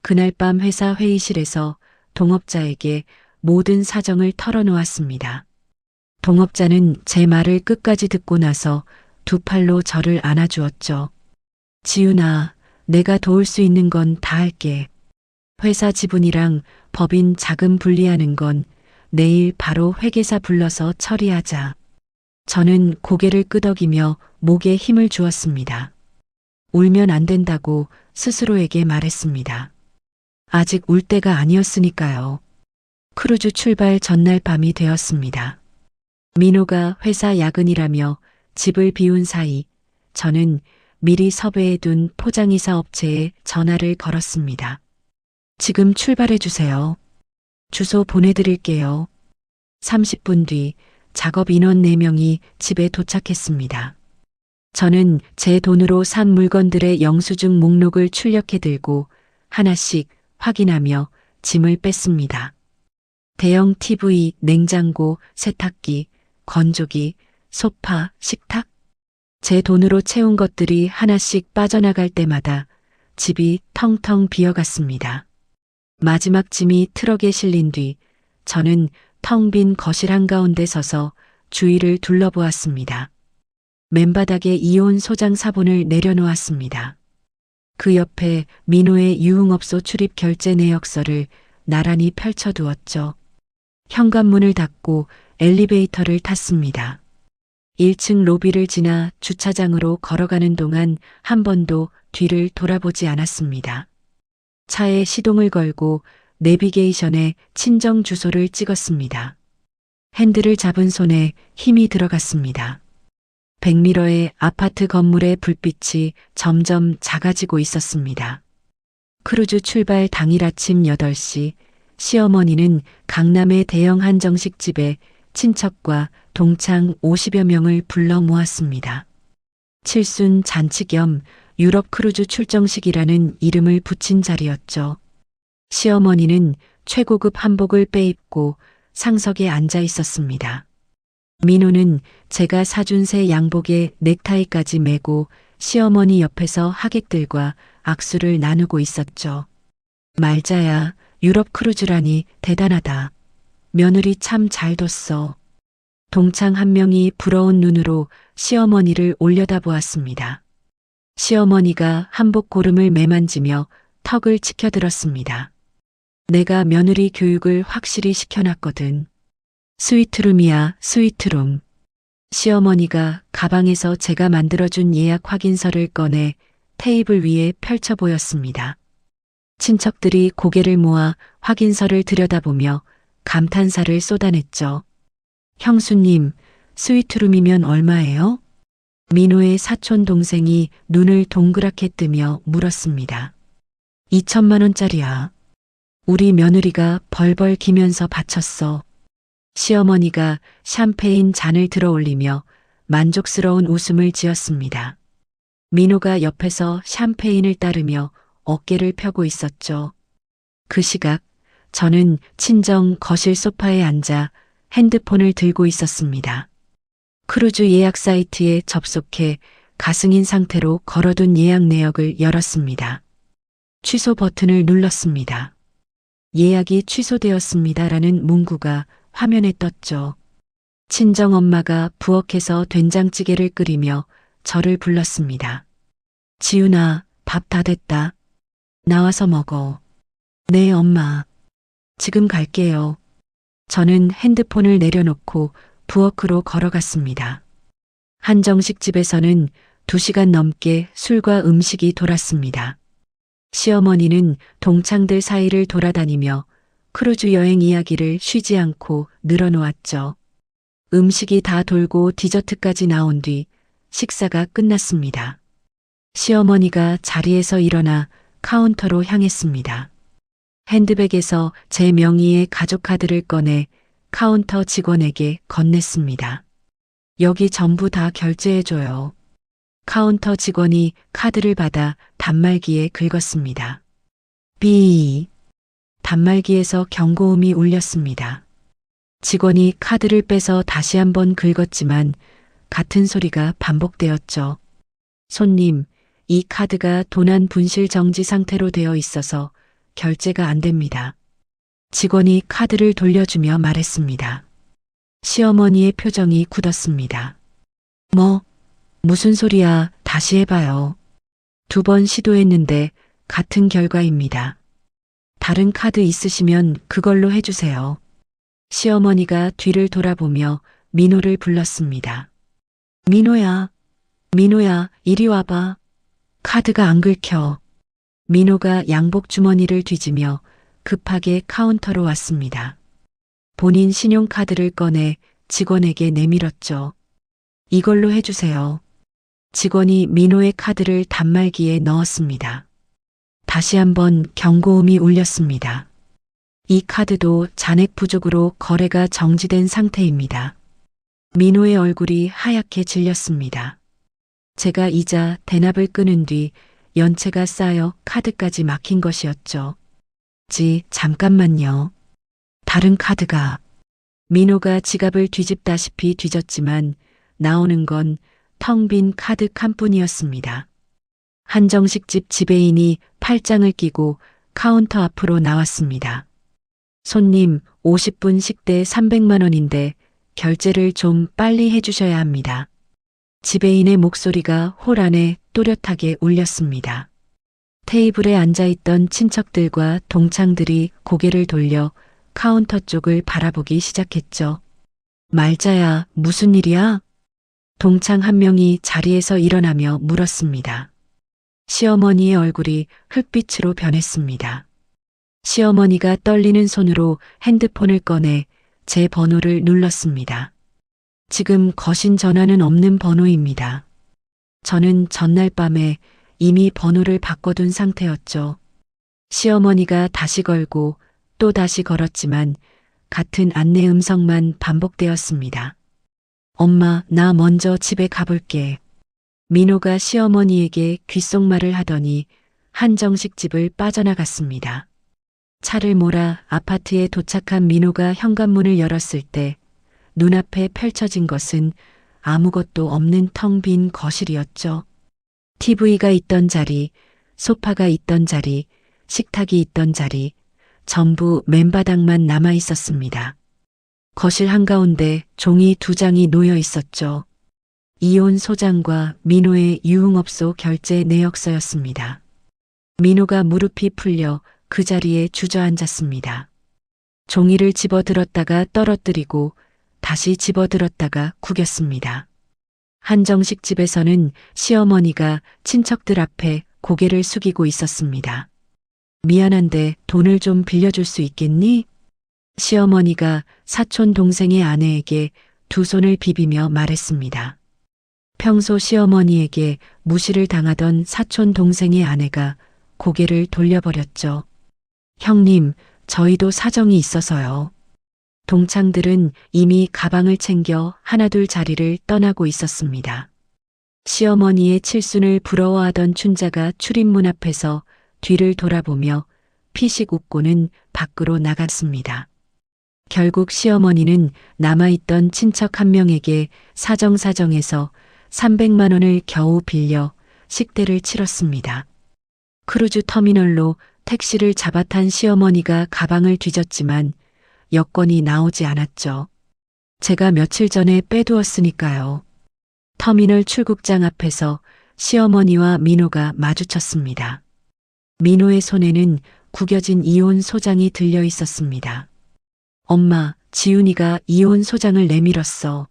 그날 밤 회사 회의실에서 동업자에게 모든 사정을 털어놓았습니다. 동업자는 제 말을 끝까지 듣고 나서 두 팔로 저를 안아주었죠. 지훈아, 내가 도울 수 있는 건 다 할게. 회사 지분이랑 법인 자금 분리하는 건 내일 바로 회계사 불러서 처리하자. 저는 고개를 끄덕이며 목에 힘을 주었습니다. 울면 안 된다고 스스로에게 말했습니다. 아직 울 때가 아니었으니까요. 크루즈 출발 전날 밤이 되었습니다. 민호가 회사 야근이라며 집을 비운 사이 저는 미리 섭외해둔 포장이사 업체에 전화를 걸었습니다. 지금 출발해 주세요. 주소 보내드릴게요. 30분 뒤 작업 인원 4명이 집에 도착했습니다. 저는 제 돈으로 산 물건들의 영수증 목록을 출력해 들고 하나씩 확인하며 짐을 뺐습니다. 대형 TV, 냉장고, 세탁기, 건조기, 소파, 식탁. 제 돈으로 채운 것들이 하나씩 빠져나갈 때마다 집이 텅텅 비어갔습니다. 마지막 짐이 트럭에 실린 뒤 저는 텅 빈 거실 한가운데 서서 주위를 둘러보았습니다. 맨바닥에 이온 소장 사본을 내려놓았습니다. 그 옆에 민호의 유흥업소 출입 결제 내역서를 나란히 펼쳐두었죠. 현관문을 닫고 엘리베이터를 탔습니다. 1층 로비를 지나 주차장으로 걸어가는 동안 한 번도 뒤를 돌아보지 않았습니다. 차에 시동을 걸고 내비게이션에 친정 주소를 찍었습니다. 핸들을 잡은 손에 힘이 들어갔습니다. 백미러의 아파트 건물의 불빛이 점점 작아지고 있었습니다. 크루즈 출발 당일 아침 8시 시어머니는 강남의 대형 한정식집에 친척과 동창 50여 명을 불러 모았습니다. 칠순 잔치 겸 유럽 크루즈 출정식이라는 이름을 붙인 자리였죠. 시어머니는 최고급 한복을 빼입고 상석에 앉아 있었습니다. 민호는 제가 사준 새 양복에 넥타이까지 매고 시어머니 옆에서 하객들과 악수를 나누고 있었죠. 말자야, 유럽 크루즈라니 대단하다. 며느리 참 잘 뒀어. 동창 한 명이 부러운 눈으로 시어머니를 올려다보았습니다. 시어머니가 한복 고름을 매만지며 턱을 치켜들었습니다. 내가 며느리 교육을 확실히 시켜놨거든. 스위트룸이야, 스위트룸. 시어머니가 가방에서 제가 만들어준 예약 확인서를 꺼내 테이블 위에 펼쳐 보였습니다. 친척들이 고개를 모아 확인서를 들여다보며 감탄사를 쏟아냈죠. 형수님, 스위트룸이면 얼마예요? 민호의 사촌 동생이 눈을 동그랗게 뜨며 물었습니다. 2천만 원짜리야. 우리 며느리가 벌벌 기면서 바쳤어. 시어머니가 샴페인 잔을 들어 올리며 만족스러운 웃음을 지었습니다. 민호가 옆에서 샴페인을 따르며 어깨를 펴고 있었죠. 그 시각 저는 친정 거실 소파에 앉아 핸드폰을 들고 있었습니다. 크루즈 예약 사이트에 접속해 가승인 상태로 걸어둔 예약 내역을 열었습니다. 취소 버튼을 눌렀습니다. 예약이 취소되었습니다라는 문구가 화면에 떴죠. 친정엄마가 부엌에서 된장찌개를 끓이며 저를 불렀습니다. 지훈아, 밥 다 됐다. 나와서 먹어. 네, 엄마. 지금 갈게요. 저는 핸드폰을 내려놓고 부엌으로 걸어갔습니다. 한정식 집에서는 2시간 넘게 술과 음식이 돌았습니다. 시어머니는 동창들 사이를 돌아다니며 크루즈 여행 이야기를 쉬지 않고 늘어놓았죠. 음식이 다 돌고 디저트까지 나온 뒤 식사가 끝났습니다. 시어머니가 자리에서 일어나 카운터로 향했습니다. 핸드백에서 제 명의의 가족카드를 꺼내 카운터 직원에게 건넸습니다. 여기 전부 다 결제해줘요. 카운터 직원이 카드를 받아 단말기에 긁었습니다. 삐. 단말기에서 경고음이 울렸습니다. 직원이 카드를 빼서 다시 한번 긁었지만 같은 소리가 반복되었죠. 손님, 이 카드가 도난 분실 정지 상태로 되어 있어서 결제가 안 됩니다. 직원이 카드를 돌려주며 말했습니다. 시어머니의 표정이 굳었습니다. 무슨 소리야, 다시 해봐요. 2번 시도했는데 같은 결과입니다. 다른 카드 있으시면 그걸로 해주세요. 시어머니가 뒤를 돌아보며 민호를 불렀습니다. 민호야, 민호야, 이리 와봐. 카드가 안 긁혀. 민호가 양복 주머니를 뒤지며 급하게 카운터로 왔습니다. 본인 신용카드를 꺼내 직원에게 내밀었죠. 이걸로 해주세요. 직원이 민호의 카드를 단말기에 넣었습니다. 다시 한번 경고음이 울렸습니다. 이 카드도 잔액 부족으로 거래가 정지된 상태입니다. 민호의 얼굴이 하얗게 질렸습니다. 제가 이자 대납을 끊은 뒤 연체가 쌓여 카드까지 막힌 것이었죠. 잠깐만요. 다른 카드가. 민호가 지갑을 뒤집다시피 뒤졌지만 나오는 건 텅 빈 카드 칸뿐이었습니다. 한정식집 지배인이 팔짱을 끼고 카운터 앞으로 나왔습니다. 손님, 50분 식대 300만 원인데 결제를 좀 빨리 해주셔야 합니다. 지배인의 목소리가 홀 안에 또렷하게 울렸습니다. 테이블에 앉아있던 친척들과 동창들이 고개를 돌려 카운터 쪽을 바라보기 시작했죠. 말자야, 무슨 일이야? 동창 한 명이 자리에서 일어나며 물었습니다. 시어머니의 얼굴이 흙빛으로 변했습니다. 시어머니가 떨리는 손으로 핸드폰을 꺼내 제 번호를 눌렀습니다. 지금 거신 전화는 없는 번호입니다. 저는 전날 밤에 이미 번호를 바꿔둔 상태였죠. 시어머니가 다시 걸고 또 다시 걸었지만 같은 안내 음성만 반복되었습니다. 엄마, 나 먼저 집에 가볼게. 민호가 시어머니에게 귓속말을 하더니 한정식 집을 빠져나갔습니다. 차를 몰아 아파트에 도착한 민호가 현관문을 열었을 때 눈앞에 펼쳐진 것은 아무것도 없는 텅 빈 거실이었죠. TV가 있던 자리, 소파가 있던 자리, 식탁이 있던 자리, 전부 맨바닥만 남아 있었습니다. 거실 한가운데 종이 2장이 놓여 있었죠. 이혼 소장과 민호의 유흥업소 결제 내역서였습니다. 민호가 무릎이 풀려 그 자리에 주저앉았습니다. 종이를 집어들었다가 떨어뜨리고 다시 집어들었다가 구겼습니다. 한정식 집에서는 시어머니가 친척들 앞에 고개를 숙이고 있었습니다. 미안한데 돈을 좀 빌려줄 수 있겠니? 시어머니가 사촌 동생의 아내에게 2손을 비비며 말했습니다. 평소 시어머니에게 무시를 당하던 사촌 동생의 아내가 고개를 돌려버렸죠. 형님, 저희도 사정이 있어서요. 동창들은 이미 가방을 챙겨 하나둘 자리를 떠나고 있었습니다. 시어머니의 칠순을 부러워하던 춘자가 출입문 앞에서 뒤를 돌아보며 피식 웃고는 밖으로 나갔습니다. 결국 시어머니는 남아있던 친척 한 명에게 사정사정해서 300만 원을 겨우 빌려 식대를 치렀습니다. 크루즈 터미널로 택시를 잡아탄 시어머니가 가방을 뒤졌지만 여권이 나오지 않았죠. 제가 며칠 전에 빼두었으니까요. 터미널 출국장 앞에서 시어머니와 민호가 마주쳤습니다. 민호의 손에는 구겨진 이혼 소장이 들려 있었습니다. 엄마, 지훈이가 이혼 소장을 내밀었어.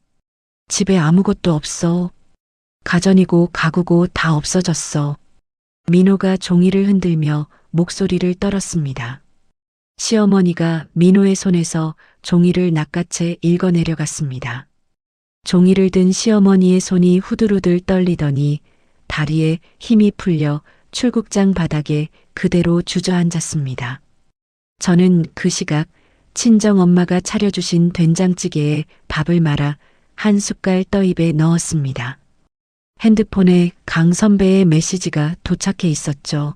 집에 아무것도 없어. 가전이고 가구고 다 없어졌어. 민호가 종이를 흔들며 목소리를 떨었습니다. 시어머니가 민호의 손에서 종이를 낚아채 읽어내려갔습니다. 종이를 든 시어머니의 손이 후들후들 떨리더니 다리에 힘이 풀려 출국장 바닥에 그대로 주저앉았습니다. 저는 그 시각 친정엄마가 차려주신 된장찌개에 밥을 말아 한 숟갈 떠입에 넣었습니다. 핸드폰에 강 선배의 메시지가 도착해 있었죠.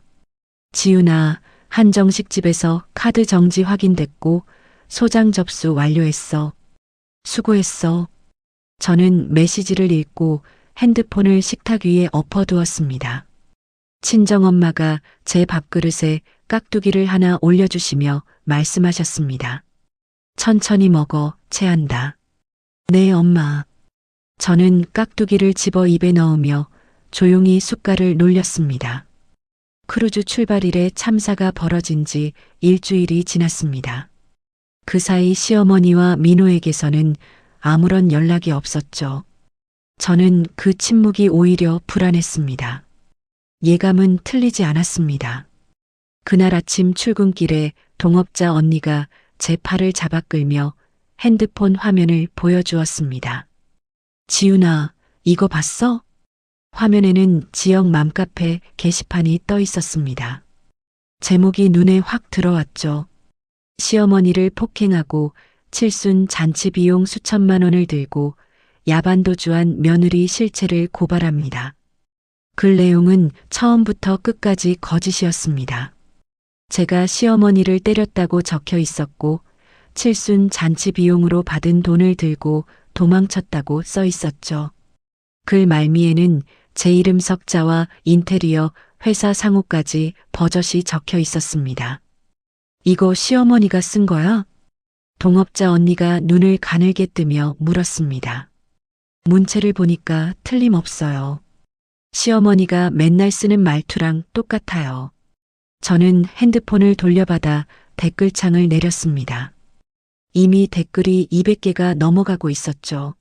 지훈아, 한정식 집에서 카드 정지 확인됐고 소장 접수 완료했어. 수고했어. 저는 메시지를 읽고 핸드폰을 식탁 위에 엎어두었습니다. 친정엄마가 제 밥그릇에 깍두기를 하나 올려주시며 말씀하셨습니다. 천천히 먹어, 체한다. 네, 엄마. 저는 깍두기를 집어 입에 넣으며 조용히 숟갈을 놀렸습니다. 크루즈 출발일에 참사가 벌어진 지 일주일이 지났습니다. 그 사이 시어머니와 민호에게서는 아무런 연락이 없었죠. 저는 그 침묵이 오히려 불안했습니다. 예감은 틀리지 않았습니다. 그날 아침 출근길에 동업자 언니가 제 팔을 잡아 끌며 핸드폰 화면을 보여주었습니다. 지훈아, 이거 봤어? 화면에는 지역 맘카페 게시판이 떠 있었습니다. 제목이 눈에 확 들어왔죠. 시어머니를 폭행하고 칠순 잔치 비용 수천만 원을 들고 야반도주한 며느리 실체를 고발합니다. 글 내용은 처음부터 끝까지 거짓이었습니다. 제가 시어머니를 때렸다고 적혀 있었고 칠순 잔치 비용으로 받은 돈을 들고 도망쳤다고 써 있었죠. 글 말미에는 제 이름 석자와 인테리어 회사 상호까지 버젓이 적혀 있었습니다. 이거 시어머니가 쓴 거야? 동업자 언니가 눈을 가늘게 뜨며 물었습니다. 문체를 보니까 틀림없어요. 시어머니가 맨날 쓰는 말투랑 똑같아요. 저는 핸드폰을 돌려받아 댓글창을 내렸습니다. 이미 댓글이 200개가 넘어가고 있었죠.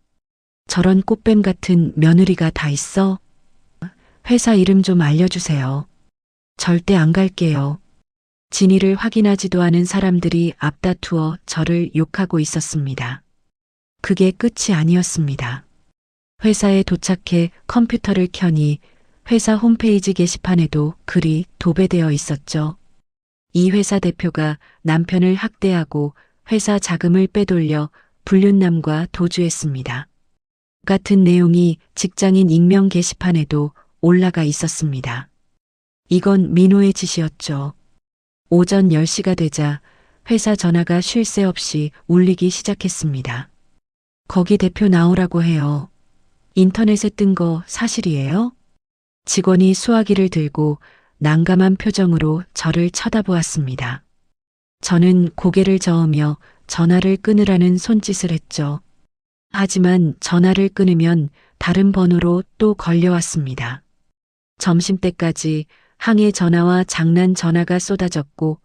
저런 꽃뱀 같은 며느리가 다 있어? 회사 이름 좀 알려주세요. 절대 안 갈게요. 진위를 확인하지도 않은 사람들이 앞다투어 저를 욕하고 있었습니다. 그게 끝이 아니었습니다. 회사에 도착해 컴퓨터를 켜니 회사 홈페이지 게시판에도 글이 도배되어 있었죠. 이 회사 대표가 남편을 학대하고 회사 자금을 빼돌려 불륜남과 도주했습니다. 같은 내용이 직장인 익명 게시판에도 올라가 있었습니다. 이건 민호의 짓이었죠. 오전 10시가 되자 회사 전화가 쉴 새 없이 울리기 시작했습니다. 거기 대표 나오라고 해요. 인터넷에 뜬 거 사실이에요? 직원이 수화기를 들고 난감한 표정으로 저를 쳐다보았습니다. 저는 고개를 저으며 전화를 끊으라는 손짓을 했죠. 하지만 전화를 끊으면 다른 번호로 또 걸려왔습니다. 점심때까지 항해 전화와 장난 전화가 쏟아졌고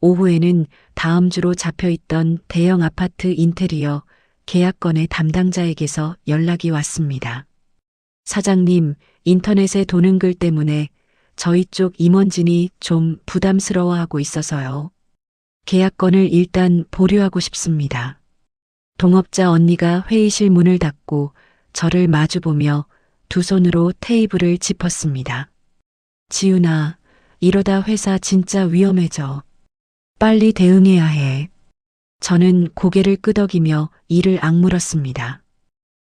오후에는 다음 주로 잡혀있던 대형 아파트 인테리어 계약건의 담당자에게서 연락이 왔습니다. 사장님, 인터넷에 도는 글 때문에 저희 쪽 임원진이 좀 부담스러워하고 있어서요. 계약건을 일단 보류하고 싶습니다. 동업자 언니가 회의실 문을 닫고 저를 마주보며 두 손으로 테이블을 짚었습니다. 지윤아, 이러다 회사 진짜 위험해져. 빨리 대응해야 해. 저는 고개를 끄덕이며 이를 악물었습니다.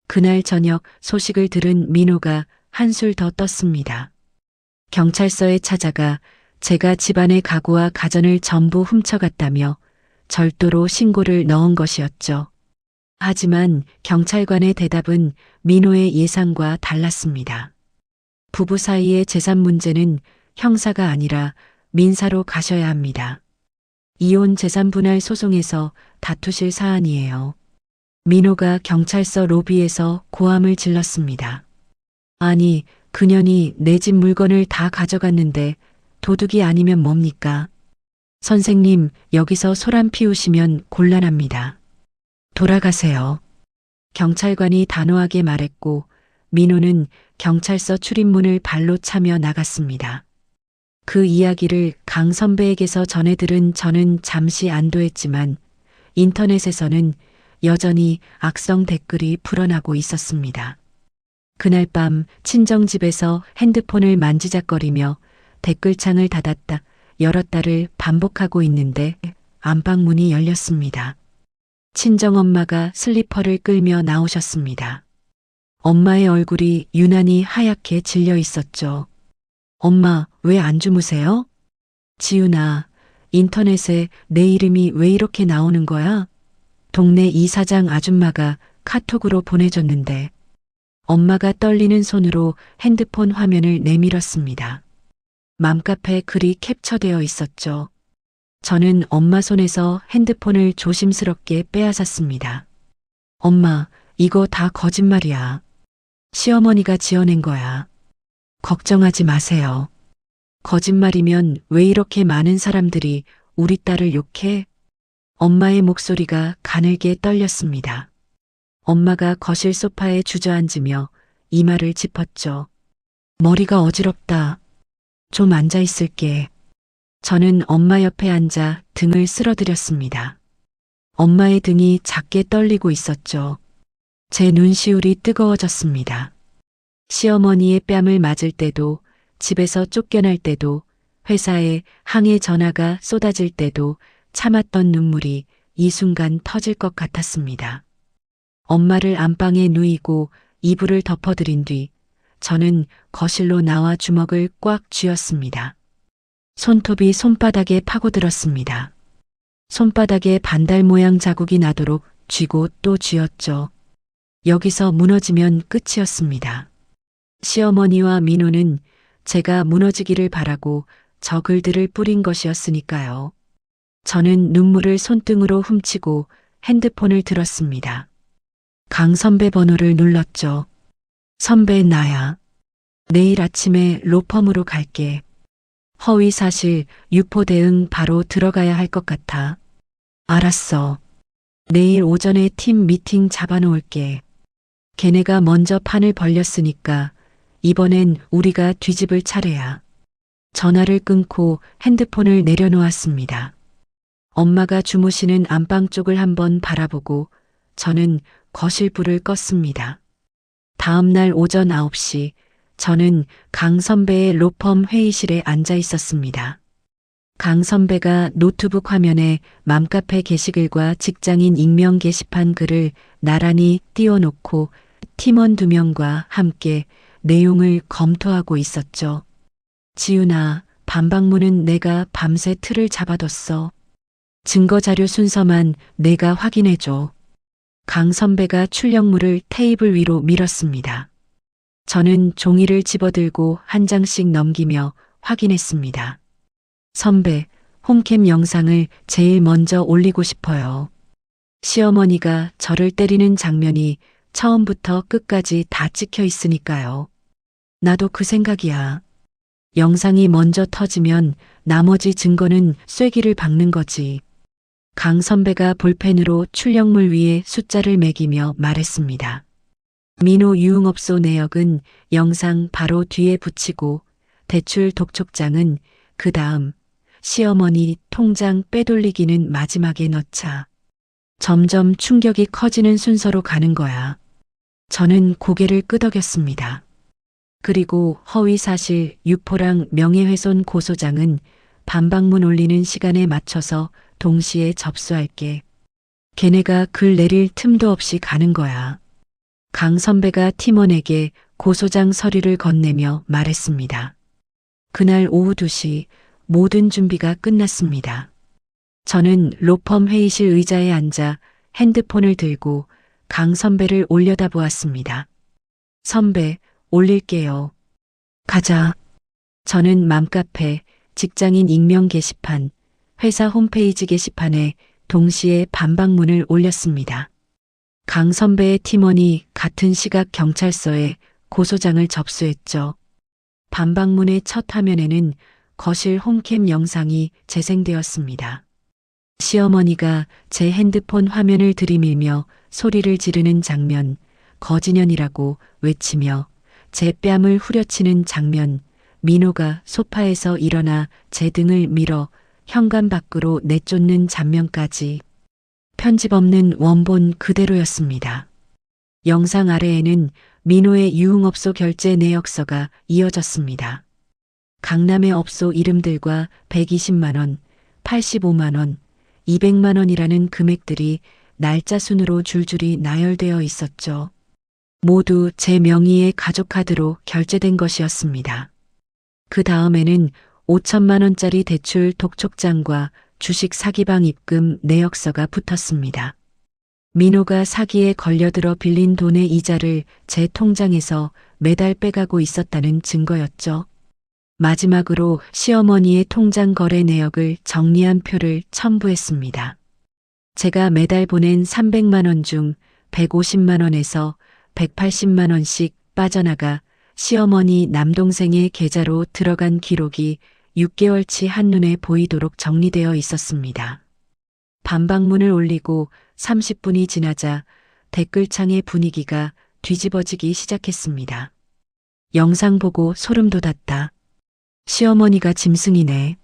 그날 저녁 소식을 들은 민호가 한술 더 떴습니다. 경찰서에 찾아가 제가 집안의 가구와 가전을 전부 훔쳐갔다며 절도로 신고를 넣은 것이었죠. 하지만 경찰관의 대답은 민호의 예상과 달랐습니다. 부부 사이의 재산 문제는 형사가 아니라 민사로 가셔야 합니다. 이혼 재산 분할 소송에서 다투실 사안이에요. 민호가 경찰서 로비에서 고함을 질렀습니다. 아니, 그년이 내 집 물건을 다 가져갔는데 도둑이 아니면 뭡니까? 선생님, 여기서 소란 피우시면 곤란합니다. 돌아가세요. 경찰관이 단호하게 말했고 민호는 경찰서 출입문을 발로 차며 나갔습니다. 그 이야기를 강 선배에게서 전해 들은 저는 잠시 안도했지만 인터넷에서는 여전히 악성 댓글이 불어나고 있었습니다. 그날 밤 친정집에서 핸드폰을 만지작거리며 댓글창을 닫았다 열었다를 반복하고 있는데 안방문이 열렸습니다. 친정엄마가 슬리퍼를 끌며 나오셨습니다. 엄마의 얼굴이 유난히 하얗게 질려 있었죠. 엄마, 왜 안 주무세요? 지윤아, 인터넷에 내 이름이 왜 이렇게 나오는 거야? 동네 이사장 아줌마가 카톡으로 보내줬는데 엄마가 떨리는 손으로 핸드폰 화면을 내밀었습니다. 맘카페 글이 캡처되어 있었죠. 저는 엄마 손에서 핸드폰을 조심스럽게 빼앗았습니다. 엄마, 이거 다 거짓말이야. 시어머니가 지어낸 거야. 걱정하지 마세요. 거짓말이면 왜 이렇게 많은 사람들이 우리 딸을 욕해? 엄마의 목소리가 가늘게 떨렸습니다. 엄마가 거실 소파에 주저앉으며 이마를 짚었죠. 머리가 어지럽다. 좀 앉아 있을게. 저는 엄마 옆에 앉아 등을 쓸어드렸습니다. 엄마의 등이 작게 떨리고 있었죠. 제 눈시울이 뜨거워졌습니다. 시어머니의 뺨을 맞을 때도, 집에서 쫓겨날 때도, 회사에 항해 전화가 쏟아질 때도 참았던 눈물이 이 순간 터질 것 같았습니다. 엄마를 안방에 누이고 이불을 덮어드린 뒤 저는 거실로 나와 주먹을 꽉 쥐었습니다. 손톱이 손바닥에 파고들었습니다. 손바닥에 반달 모양 자국이 나도록 쥐고 또 쥐었죠. 여기서 무너지면 끝이었습니다. 시어머니와 민호는 제가 무너지기를 바라고 저 글들을 뿌린 것이었으니까요. 저는 눈물을 손등으로 훔치고 핸드폰을 들었습니다. 강 선배 번호를 눌렀죠. 선배 나야. 내일 아침에 로펌으로 갈게. 허위 사실, 유포 대응 바로 들어가야 할 것 같아. 알았어. 내일 오전에 팀 미팅 잡아놓을게. 걔네가 먼저 판을 벌렸으니까 이번엔 우리가 뒤집을 차례야. 전화를 끊고 핸드폰을 내려놓았습니다. 엄마가 주무시는 안방 쪽을 한번 바라보고 저는 거실 불을 껐습니다. 다음 날 오전 9시 저는 강 선배의 로펌 회의실에 앉아 있었습니다. 강 선배가 노트북 화면에 맘카페 게시글과 직장인 익명 게시판 글을 나란히 띄워놓고 팀원 2명과 함께 내용을 검토하고 있었죠. 지윤아, 반박문은 내가 밤새 틀을 잡아뒀어. 증거자료 순서만 내가 확인해줘. 강 선배가 출력물을 테이블 위로 밀었습니다. 저는 종이를 집어들고 한 장씩 넘기며 확인했습니다. 선배, 홈캠 영상을 제일 먼저 올리고 싶어요. 시어머니가 저를 때리는 장면이 처음부터 끝까지 다 찍혀 있으니까요. 나도 그 생각이야. 영상이 먼저 터지면 나머지 증거는 쐐기를 박는 거지. 강 선배가 볼펜으로 출력물 위에 숫자를 매기며 말했습니다. 민호 유흥업소 내역은 영상 바로 뒤에 붙이고 대출 독촉장은 그 다음 시어머니 통장 빼돌리기는 마지막에 넣자. 점점 충격이 커지는 순서로 가는 거야. 저는 고개를 끄덕였습니다. 그리고 허위사실 유포랑 명예훼손 고소장은 반박문 올리는 시간에 맞춰서 동시에 접수할게. 걔네가 글 내릴 틈도 없이 가는 거야. 강 선배가 팀원에게 고소장 서류를 건네며 말했습니다. 그날 오후 2시 모든 준비가 끝났습니다. 저는 로펌 회의실 의자에 앉아 핸드폰을 들고 강 선배를 올려다보았습니다. 선배, 올릴게요. 가자. 저는 맘카페, 직장인 익명 게시판, 회사 홈페이지 게시판에 동시에 반박문을 올렸습니다. 강 선배의 팀원이 같은 시각 경찰서에 고소장을 접수했죠. 반박문의 첫 화면에는 거실 홈캠 영상이 재생되었습니다. 시어머니가 제 핸드폰 화면을 들이밀며 소리를 지르는 장면, 거지년이라고 외치며 제 뺨을 후려치는 장면, 민호가 소파에서 일어나 제 등을 밀어 현관 밖으로 내쫓는 장면까지 편집 없는 원본 그대로였습니다. 영상 아래에는 민호의 유흥업소 결제 내역서가 이어졌습니다. 강남의 업소 이름들과 120만 원, 85만 원, 200만 원이라는 금액들이 날짜 순으로 줄줄이 나열되어 있었죠. 모두 제 명의의 가족카드로 결제된 것이었습니다. 그 다음에는 5천만 원짜리 대출 독촉장과 주식 사기방 입금 내역서가 붙었습니다. 민호가 사기에 걸려들어 빌린 돈의 이자를 제 통장에서 매달 빼가고 있었다는 증거였죠. 마지막으로 시어머니의 통장 거래 내역을 정리한 표를 첨부했습니다. 제가 매달 보낸 300만 원 중 150만 원에서 180만 원씩 빠져나가 시어머니 남동생의 계좌로 들어간 기록이 6개월치 한눈에 보이도록 정리되어 있었습니다. 반박문을 올리고 30분이 지나자 댓글창의 분위기가 뒤집어지기 시작했습니다. 영상 보고 소름 돋았다. 시어머니가 짐승이네.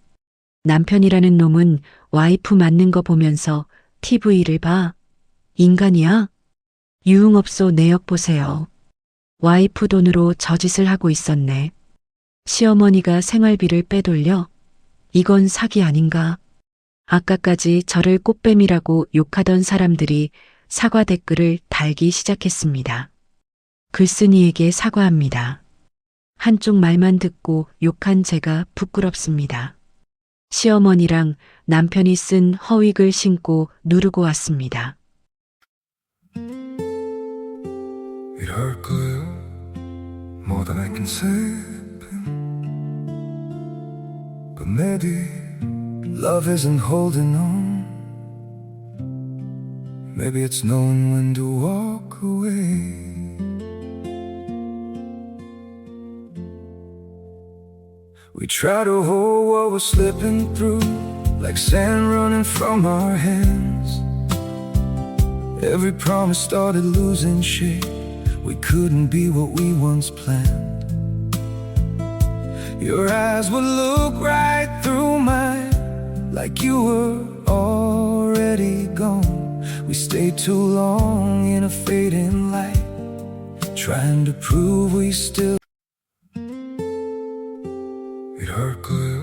남편이라는 놈은 와이프 맞는 거 보면서 TV를 봐. 인간이야? 유흥업소 내역 보세요. 와이프 돈으로 저짓을 하고 있었네. 시어머니가 생활비를 빼돌려? 이건 사기 아닌가? 아까까지 저를 꽃뱀이라고 욕하던 사람들이 사과 댓글을 달기 시작했습니다. 글쓴이에게 사과합니다. 한쪽 말만 듣고 욕한 제가 부끄럽습니다. 시어머니랑 남편이 쓴 허위글 신고 누르고 왔습니다. It hurt good, more than I can say. But maybe love isn't holding on. Maybe it's knowing when to walk away. We try to hold what was slipping through, like sand running from our hands. Every promise started losing shape. We couldn't be what we once planned. Your eyes would look right through mine, like you were already gone. We stayed too long in a fading light, trying to prove we still. 이럴까요?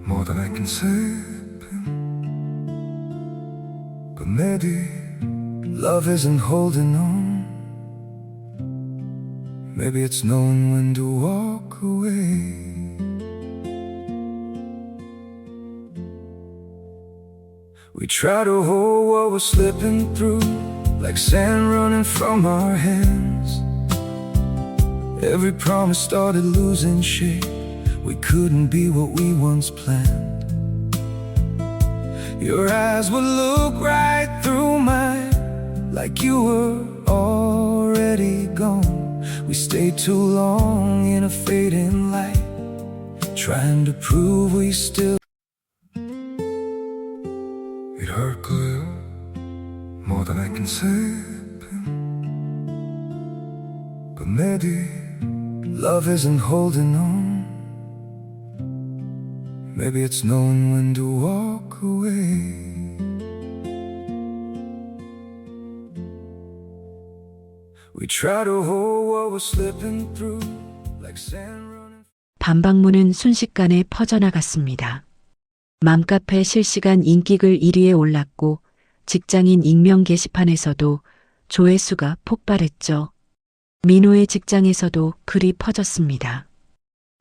More than I can say. But maybe love isn't holding on. Maybe it's knowing when to walk away. We try to hold what was slipping through, like sand running from our hands. Every promise started losing shape. We couldn't be what we once planned. Your eyes would look right through mine, like you were already gone. We stayed too long in a fading light, trying to prove we still. 이럴까요? More than I can say. But maybe love isn't holding on. Maybe it's knowing when to walk away. We try to hold what was slipping through, like sand running. 반박문은 순식간에 퍼져나갔습니다. 맘카페 실시간 인기글 1위에 올랐고 직장인 익명 게시판에서도 조회수가 폭발했죠. 민호의 직장에서도 글이 퍼졌습니다.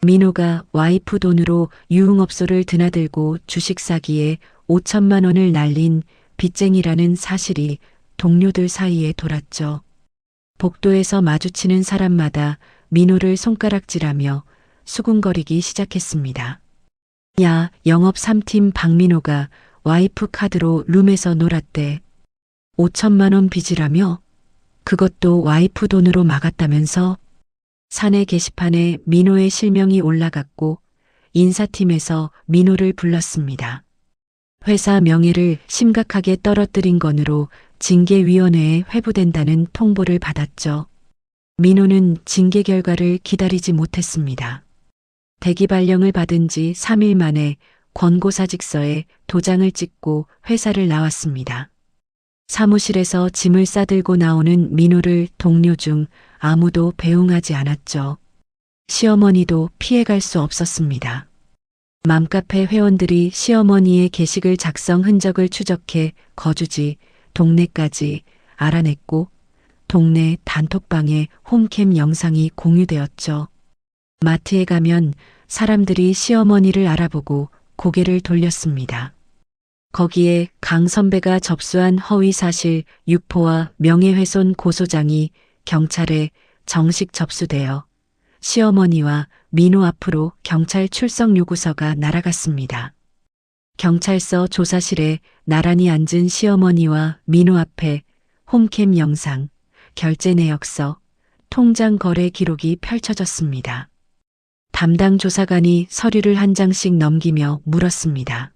민호가 와이프 돈으로 유흥업소를 드나들고 주식 사기에 5천만 원을 날린 빚쟁이라는 사실이 동료들 사이에 돌았죠. 복도에서 마주치는 사람마다 민호를 손가락질하며 수군거리기 시작했습니다. 야, 영업 3팀 박민호가 와이프 카드로 룸에서 놀았대. 5천만 원 빚이라며? 그것도 와이프 돈으로 막았다면서? 사내 게시판에 민호의 실명이 올라갔고 인사팀에서 민호를 불렀습니다. 회사 명예를 심각하게 떨어뜨린 건으로 징계위원회에 회부된다는 통보를 받았죠. 민호는 징계 결과를 기다리지 못했습니다. 대기 발령을 받은 지 3일 만에 권고사직서에 도장을 찍고 회사를 나왔습니다. 사무실에서 짐을 싸들고 나오는 민호를 동료 중 아무도 배웅하지 않았죠. 시어머니도 피해갈 수 없었습니다. 맘카페 회원들이 시어머니의 게시글 작성 흔적을 추적해 거주지, 동네까지 알아냈고 동네 단톡방에 홈캠 영상이 공유되었죠. 마트에 가면 사람들이 시어머니를 알아보고 고개를 돌렸습니다. 거기에 강 선배가 접수한 허위사실 유포와 명예훼손 고소장이 경찰에 정식 접수되어 시어머니와 민호 앞으로 경찰 출석 요구서가 날아갔습니다. 경찰서 조사실에 나란히 앉은 시어머니와 민호 앞에 홈캠 영상, 결제 내역서, 통장 거래 기록이 펼쳐졌습니다. 담당 조사관이 서류를 한 장씩 넘기며 물었습니다.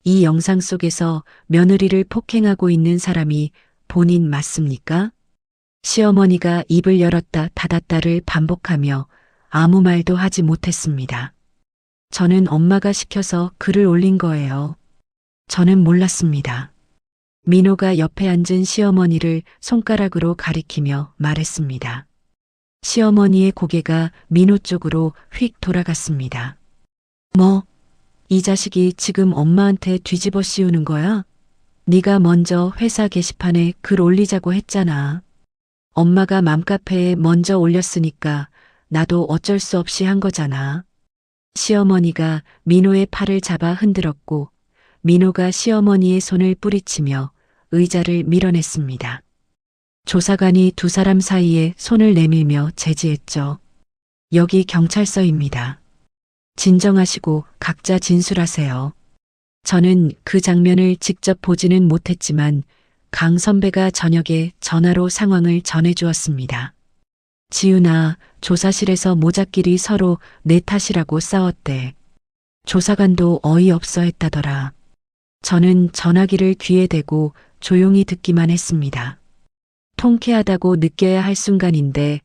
이 영상 속에서 며느리를 폭행하고 있는 사람이 본인 맞습니까? 시어머니가 입을 열었다 닫았다를 반복하며 아무 말도 하지 못했습니다. 저는 엄마가 시켜서 글을 올린 거예요. 저는 몰랐습니다. 민호가 옆에 앉은 시어머니를 손가락으로 가리키며 말했습니다. 시어머니의 고개가 민호 쪽으로 휙 돌아갔습니다. 뭐? 이 자식이 지금 엄마한테 뒤집어 씌우는 거야? 네가 먼저 회사 게시판에 글 올리자고 했잖아. 엄마가 맘카페에 먼저 올렸으니까 나도 어쩔 수 없이 한 거잖아. 시어머니가 민호의 팔을 잡아 흔들었고 민호가 시어머니의 손을 뿌리치며 의자를 밀어냈습니다. 조사관이 두 사람 사이에 손을 내밀며 제지했죠. 여기 경찰서입니다. 진정하시고 각자 진술하세요. 저는 그 장면을 직접 보지는 못했지만 강 선배가 저녁에 전화로 상황을 전해주었습니다. 지윤아, 조사실에서 모자끼리 서로 내 탓이라고 싸웠대. 조사관도 어이없어 했다더라. 저는 전화기를 귀에 대고 조용히 듣기만 했습니다. 통쾌하다고 느껴야 할 순간인데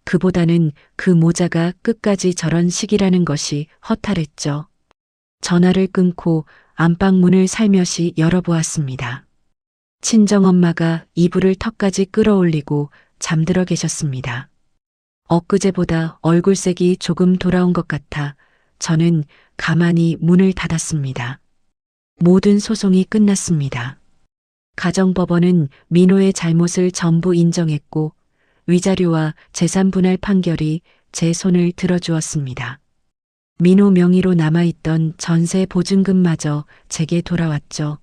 그보다는 그 모자가 끝까지 저런 식이라는 것이 허탈했죠. 전화를 끊고 안방 문을 살며시 열어보았습니다. 친정엄마가 이불을 턱까지 끌어올리고 잠들어 계셨습니다. 엊그제보다 얼굴색이 조금 돌아온 것 같아 저는 가만히 문을 닫았습니다. 모든 소송이 끝났습니다. 가정법원은 민호의 잘못을 전부 인정했고 위자료와 재산 분할 판결이 제 손을 들어주었습니다. 민호 명의로 남아있던 전세 보증금마저 제게 돌아왔죠.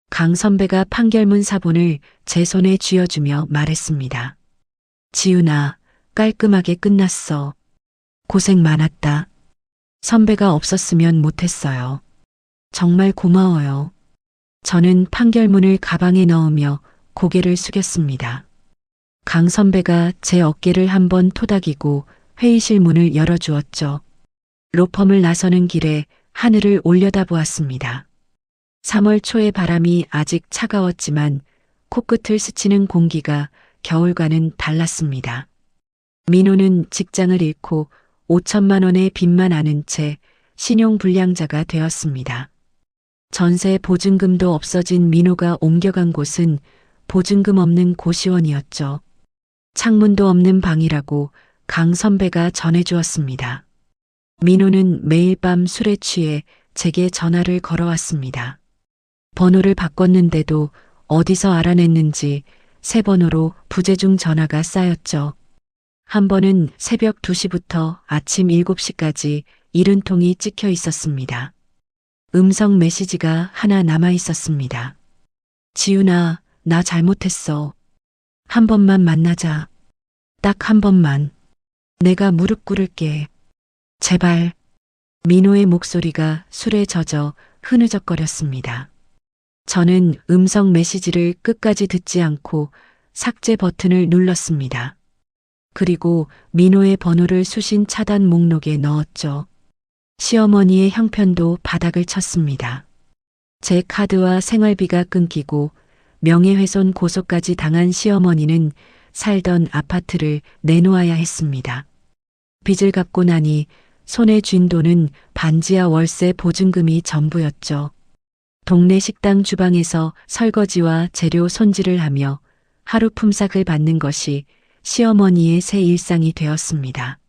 강 선배가 판결문 사본을 제 손에 쥐어주며 말했습니다. 지윤아, 깔끔하게 끝났어. 고생 많았다. 선배가 없었으면 못했어요. 정말 고마워요. 저는 판결문을 가방에 넣으며 고개를 숙였습니다. 강 선배가 제 어깨를 한번 토닥이고 회의실 문을 열어주었죠. 로펌을 나서는 길에 하늘을 올려다보았습니다. 3월 초의 바람이 아직 차가웠지만 코끝을 스치는 공기가 겨울과는 달랐습니다. 민호는 직장을 잃고 5천만 원의 빚만 안은 채 신용불량자가 되었습니다. 전세 보증금도 없어진 민호가 옮겨간 곳은 보증금 없는 고시원이었죠. 창문도 없는 방이라고 강 선배가 전해주었습니다. 민호는 매일 밤 술에 취해 제게 전화를 걸어왔습니다. 번호를 바꿨는데도 어디서 알아냈는지 새 번호로 부재중 전화가 쌓였죠. 한 번은 새벽 2시부터 아침 7시까지 70통이 찍혀 있었습니다. 음성 메시지가 하나 남아 있었습니다. 지윤아, 나 잘못했어. 한 번만 만나자. 딱 한 번만. 내가 무릎 꿇을게. 제발. 민호의 목소리가 술에 젖어 흐느적거렸습니다. 저는 음성 메시지를 끝까지 듣지 않고 삭제 버튼을 눌렀습니다. 그리고 민호의 번호를 수신 차단 목록에 넣었죠. 시어머니의 형편도 바닥을 쳤습니다. 제 카드와 생활비가 끊기고 명예훼손 고소까지 당한 시어머니는 살던 아파트를 내놓아야 했습니다. 빚을 갚고 나니 손에 쥔 돈은 반지하 월세 보증금이 전부였죠. 동네 식당 주방에서 설거지와 재료 손질을 하며 하루 품삯을 받는 것이 시어머니의 새 일상이 되었습니다.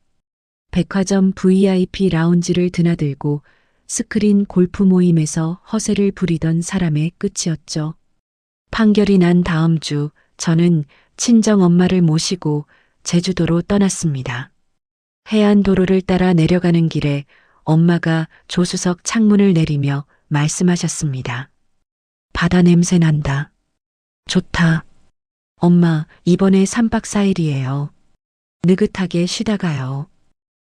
백화점 VIP 라운지를 드나들고 스크린 골프 모임에서 허세를 부리던 사람의 끝이었죠. 판결이 난 다음 주 저는 친정엄마를 모시고 제주도로 떠났습니다. 해안도로를 따라 내려가는 길에 엄마가 조수석 창문을 내리며 말씀하셨습니다. 바다 냄새 난다. 좋다. 엄마, 이번에 3박 4일이에요. 느긋하게 쉬다 가요.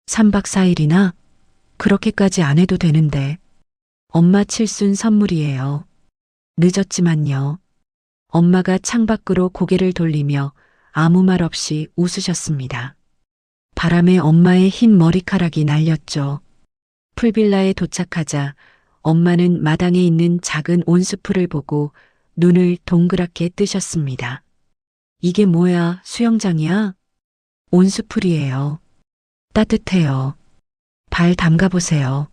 3박 4일이나? 그렇게까지 안 해도 되는데. 엄마 칠순 선물이에요. 늦었지만요. 엄마가 창밖으로 고개를 돌리며 아무 말 없이 웃으셨습니다. 바람에 엄마의 흰 머리카락이 날렸죠. 풀빌라에 도착하자 엄마는 마당에 있는 작은 온수풀을 보고 눈을 동그랗게 뜨셨습니다. 이게 뭐야, 수영장이야? 온수풀이에요. 따뜻해요. 발 담가보세요.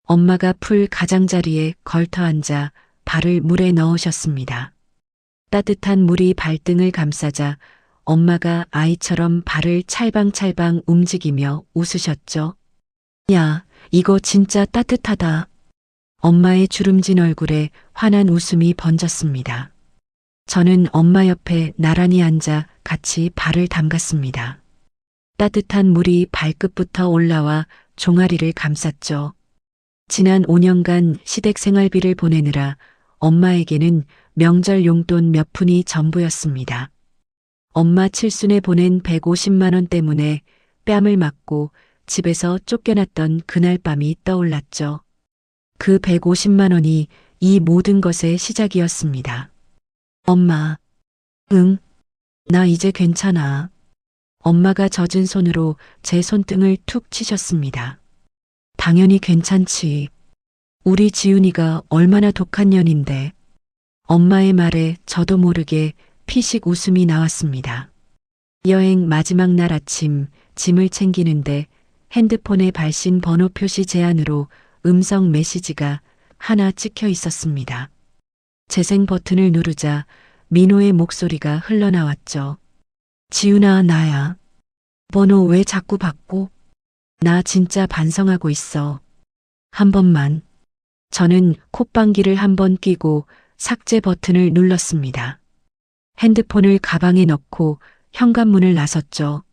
엄마가 풀 가장자리에 걸터 앉아 발을 물에 넣으셨습니다. 따뜻한 물이 발등을 감싸자 엄마가 아이처럼 발을 찰방찰방 움직이며 웃으셨죠. 야, 이거 진짜 따뜻하다. 엄마의 주름진 얼굴에 환한 웃음이 번졌습니다. 저는 엄마 옆에 나란히 앉아 같이 발을 담갔습니다. 따뜻한 물이 발끝부터 올라와 종아리를 감쌌죠. 지난 5년간 시댁 생활비를 보내느라 엄마에게는 명절 용돈 몇 푼이 전부였습니다. 엄마 칠순에 보낸 150만 원 때문에 뺨을 맞고 집에서 쫓겨났던 그날 밤이 떠올랐죠. 그 150만 원이 이 모든 것의 시작이었습니다. 엄마, 응, 나 이제 괜찮아. 엄마가 젖은 손으로 제 손등을 툭 치셨습니다. 당연히 괜찮지. 우리 지훈이가 얼마나 독한 년인데. 엄마의 말에 저도 모르게 피식 웃음이 나왔습니다. 여행 마지막 날 아침 짐을 챙기는데 핸드폰의 발신 번호 표시 제한으로 음성 메시지가 하나 찍혀 있었습니다. 재생 버튼을 누르자 민호의 목소리가 흘러나왔죠. 지훈아, 나야. 번호 왜 자꾸 바꿔? 나 진짜 반성하고 있어. 한 번만. 저는 콧방귀를 한 번 끼고 삭제 버튼을 눌렀습니다. 핸드폰을 가방에 넣고 현관문을 나섰죠.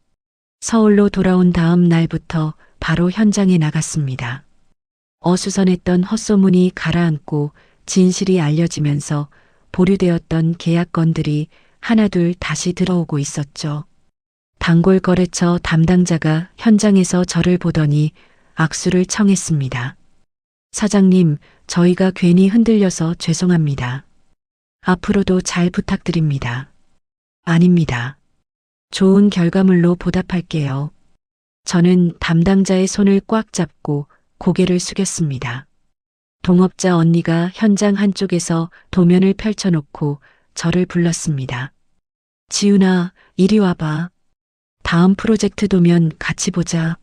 서울로 돌아온 다음 날부터 바로 현장에 나갔습니다. 어수선했던 헛소문이 가라앉고 진실이 알려지면서 보류되었던 계약건들이 하나둘 다시 들어오고 있었죠. 단골 거래처 담당자가 현장에서 저를 보더니 악수를 청했습니다. 사장님, 저희가 괜히 흔들려서 죄송합니다. 앞으로도 잘 부탁드립니다. 아닙니다. 좋은 결과물로 보답할게요. 저는 담당자의 손을 꽉 잡고 고개를 숙였습니다. 동업자 언니가 현장 한쪽에서 도면을 펼쳐놓고 저를 불렀습니다. 지훈아, 이리 와봐. 다음 프로젝트 도면 같이 보자.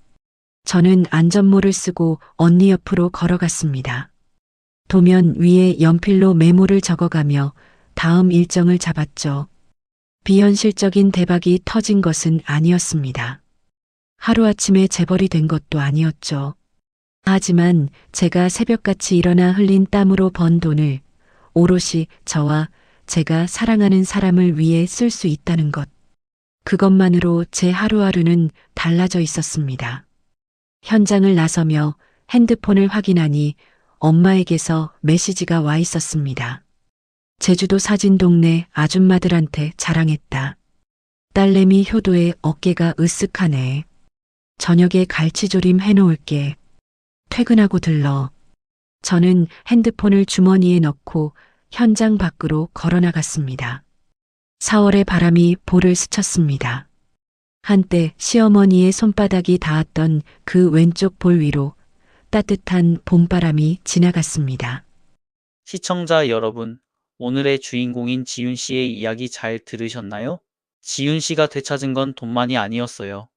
저는 안전모를 쓰고 언니 옆으로 걸어갔습니다. 도면 위에 연필로 메모를 적어가며 다음 일정을 잡았죠. 비현실적인 대박이 터진 것은 아니었습니다. 하루아침에 재벌이 된 것도 아니었죠. 하지만 제가 새벽같이 일어나 흘린 땀으로 번 돈을 오롯이 저와 제가 사랑하는 사람을 위해 쓸 수 있다는 것. 그것만으로 제 하루하루는 달라져 있었습니다. 현장을 나서며 핸드폰을 확인하니 엄마에게서 메시지가 와 있었습니다. 제주도 사진 동네 아줌마들한테 자랑했다. 딸내미 효도의 어깨가 으쓱하네. 저녁에 갈치조림 해놓을게. 퇴근하고 들러. 저는 핸드폰을 주머니에 넣고 현장 밖으로 걸어나갔습니다. 4월의 바람이 볼을 스쳤습니다. 한때 시어머니의 손바닥이 닿았던 그 왼쪽 볼 위로 따뜻한 봄바람이 지나갔습니다. 시청자 여러분, 오늘의 주인공인 지윤 씨의 이야기 잘 들으셨나요? 지윤 씨가 되찾은 건 돈만이 아니었어요.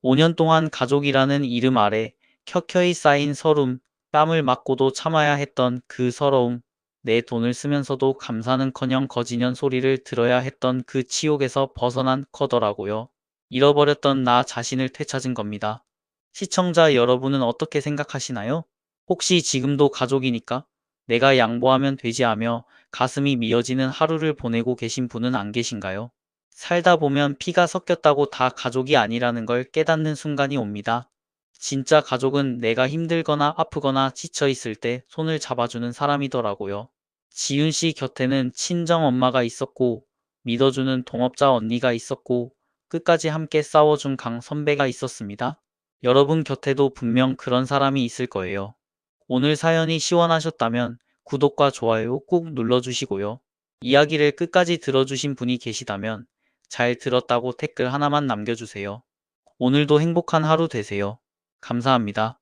5년 동안 가족이라는 이름 아래 켜켜이 쌓인 서름, 뺨을 맞고도 참아야 했던 그 서러움, 내 돈을 쓰면서도 감사는커녕 거지년 소리를 들어야 했던 그 치욕에서 벗어난 거더라고요. 잃어버렸던 나 자신을 되찾은 겁니다. 시청자 여러분은 어떻게 생각하시나요? 혹시 지금도 가족이니까 내가 양보하면 되지 하며 가슴이 미어지는 하루를 보내고 계신 분은 안 계신가요? 살다 보면 피가 섞였다고 다 가족이 아니라는 걸 깨닫는 순간이 옵니다. 진짜 가족은 내가 힘들거나 아프거나 지쳐 있을 때 손을 잡아주는 사람이더라고요. 지윤 씨 곁에는 친정 엄마가 있었고, 믿어주는 동업자 언니가 있었고, 끝까지 함께 싸워준 강 선배가 있었습니다. 여러분 곁에도 분명 그런 사람이 있을 거예요. 오늘 사연이 시원하셨다면 구독과 좋아요 꾹 눌러주시고요. 이야기를 끝까지 들어주신 분이 계시다면 잘 들었다고 댓글 하나만 남겨주세요. 오늘도 행복한 하루 되세요. 감사합니다.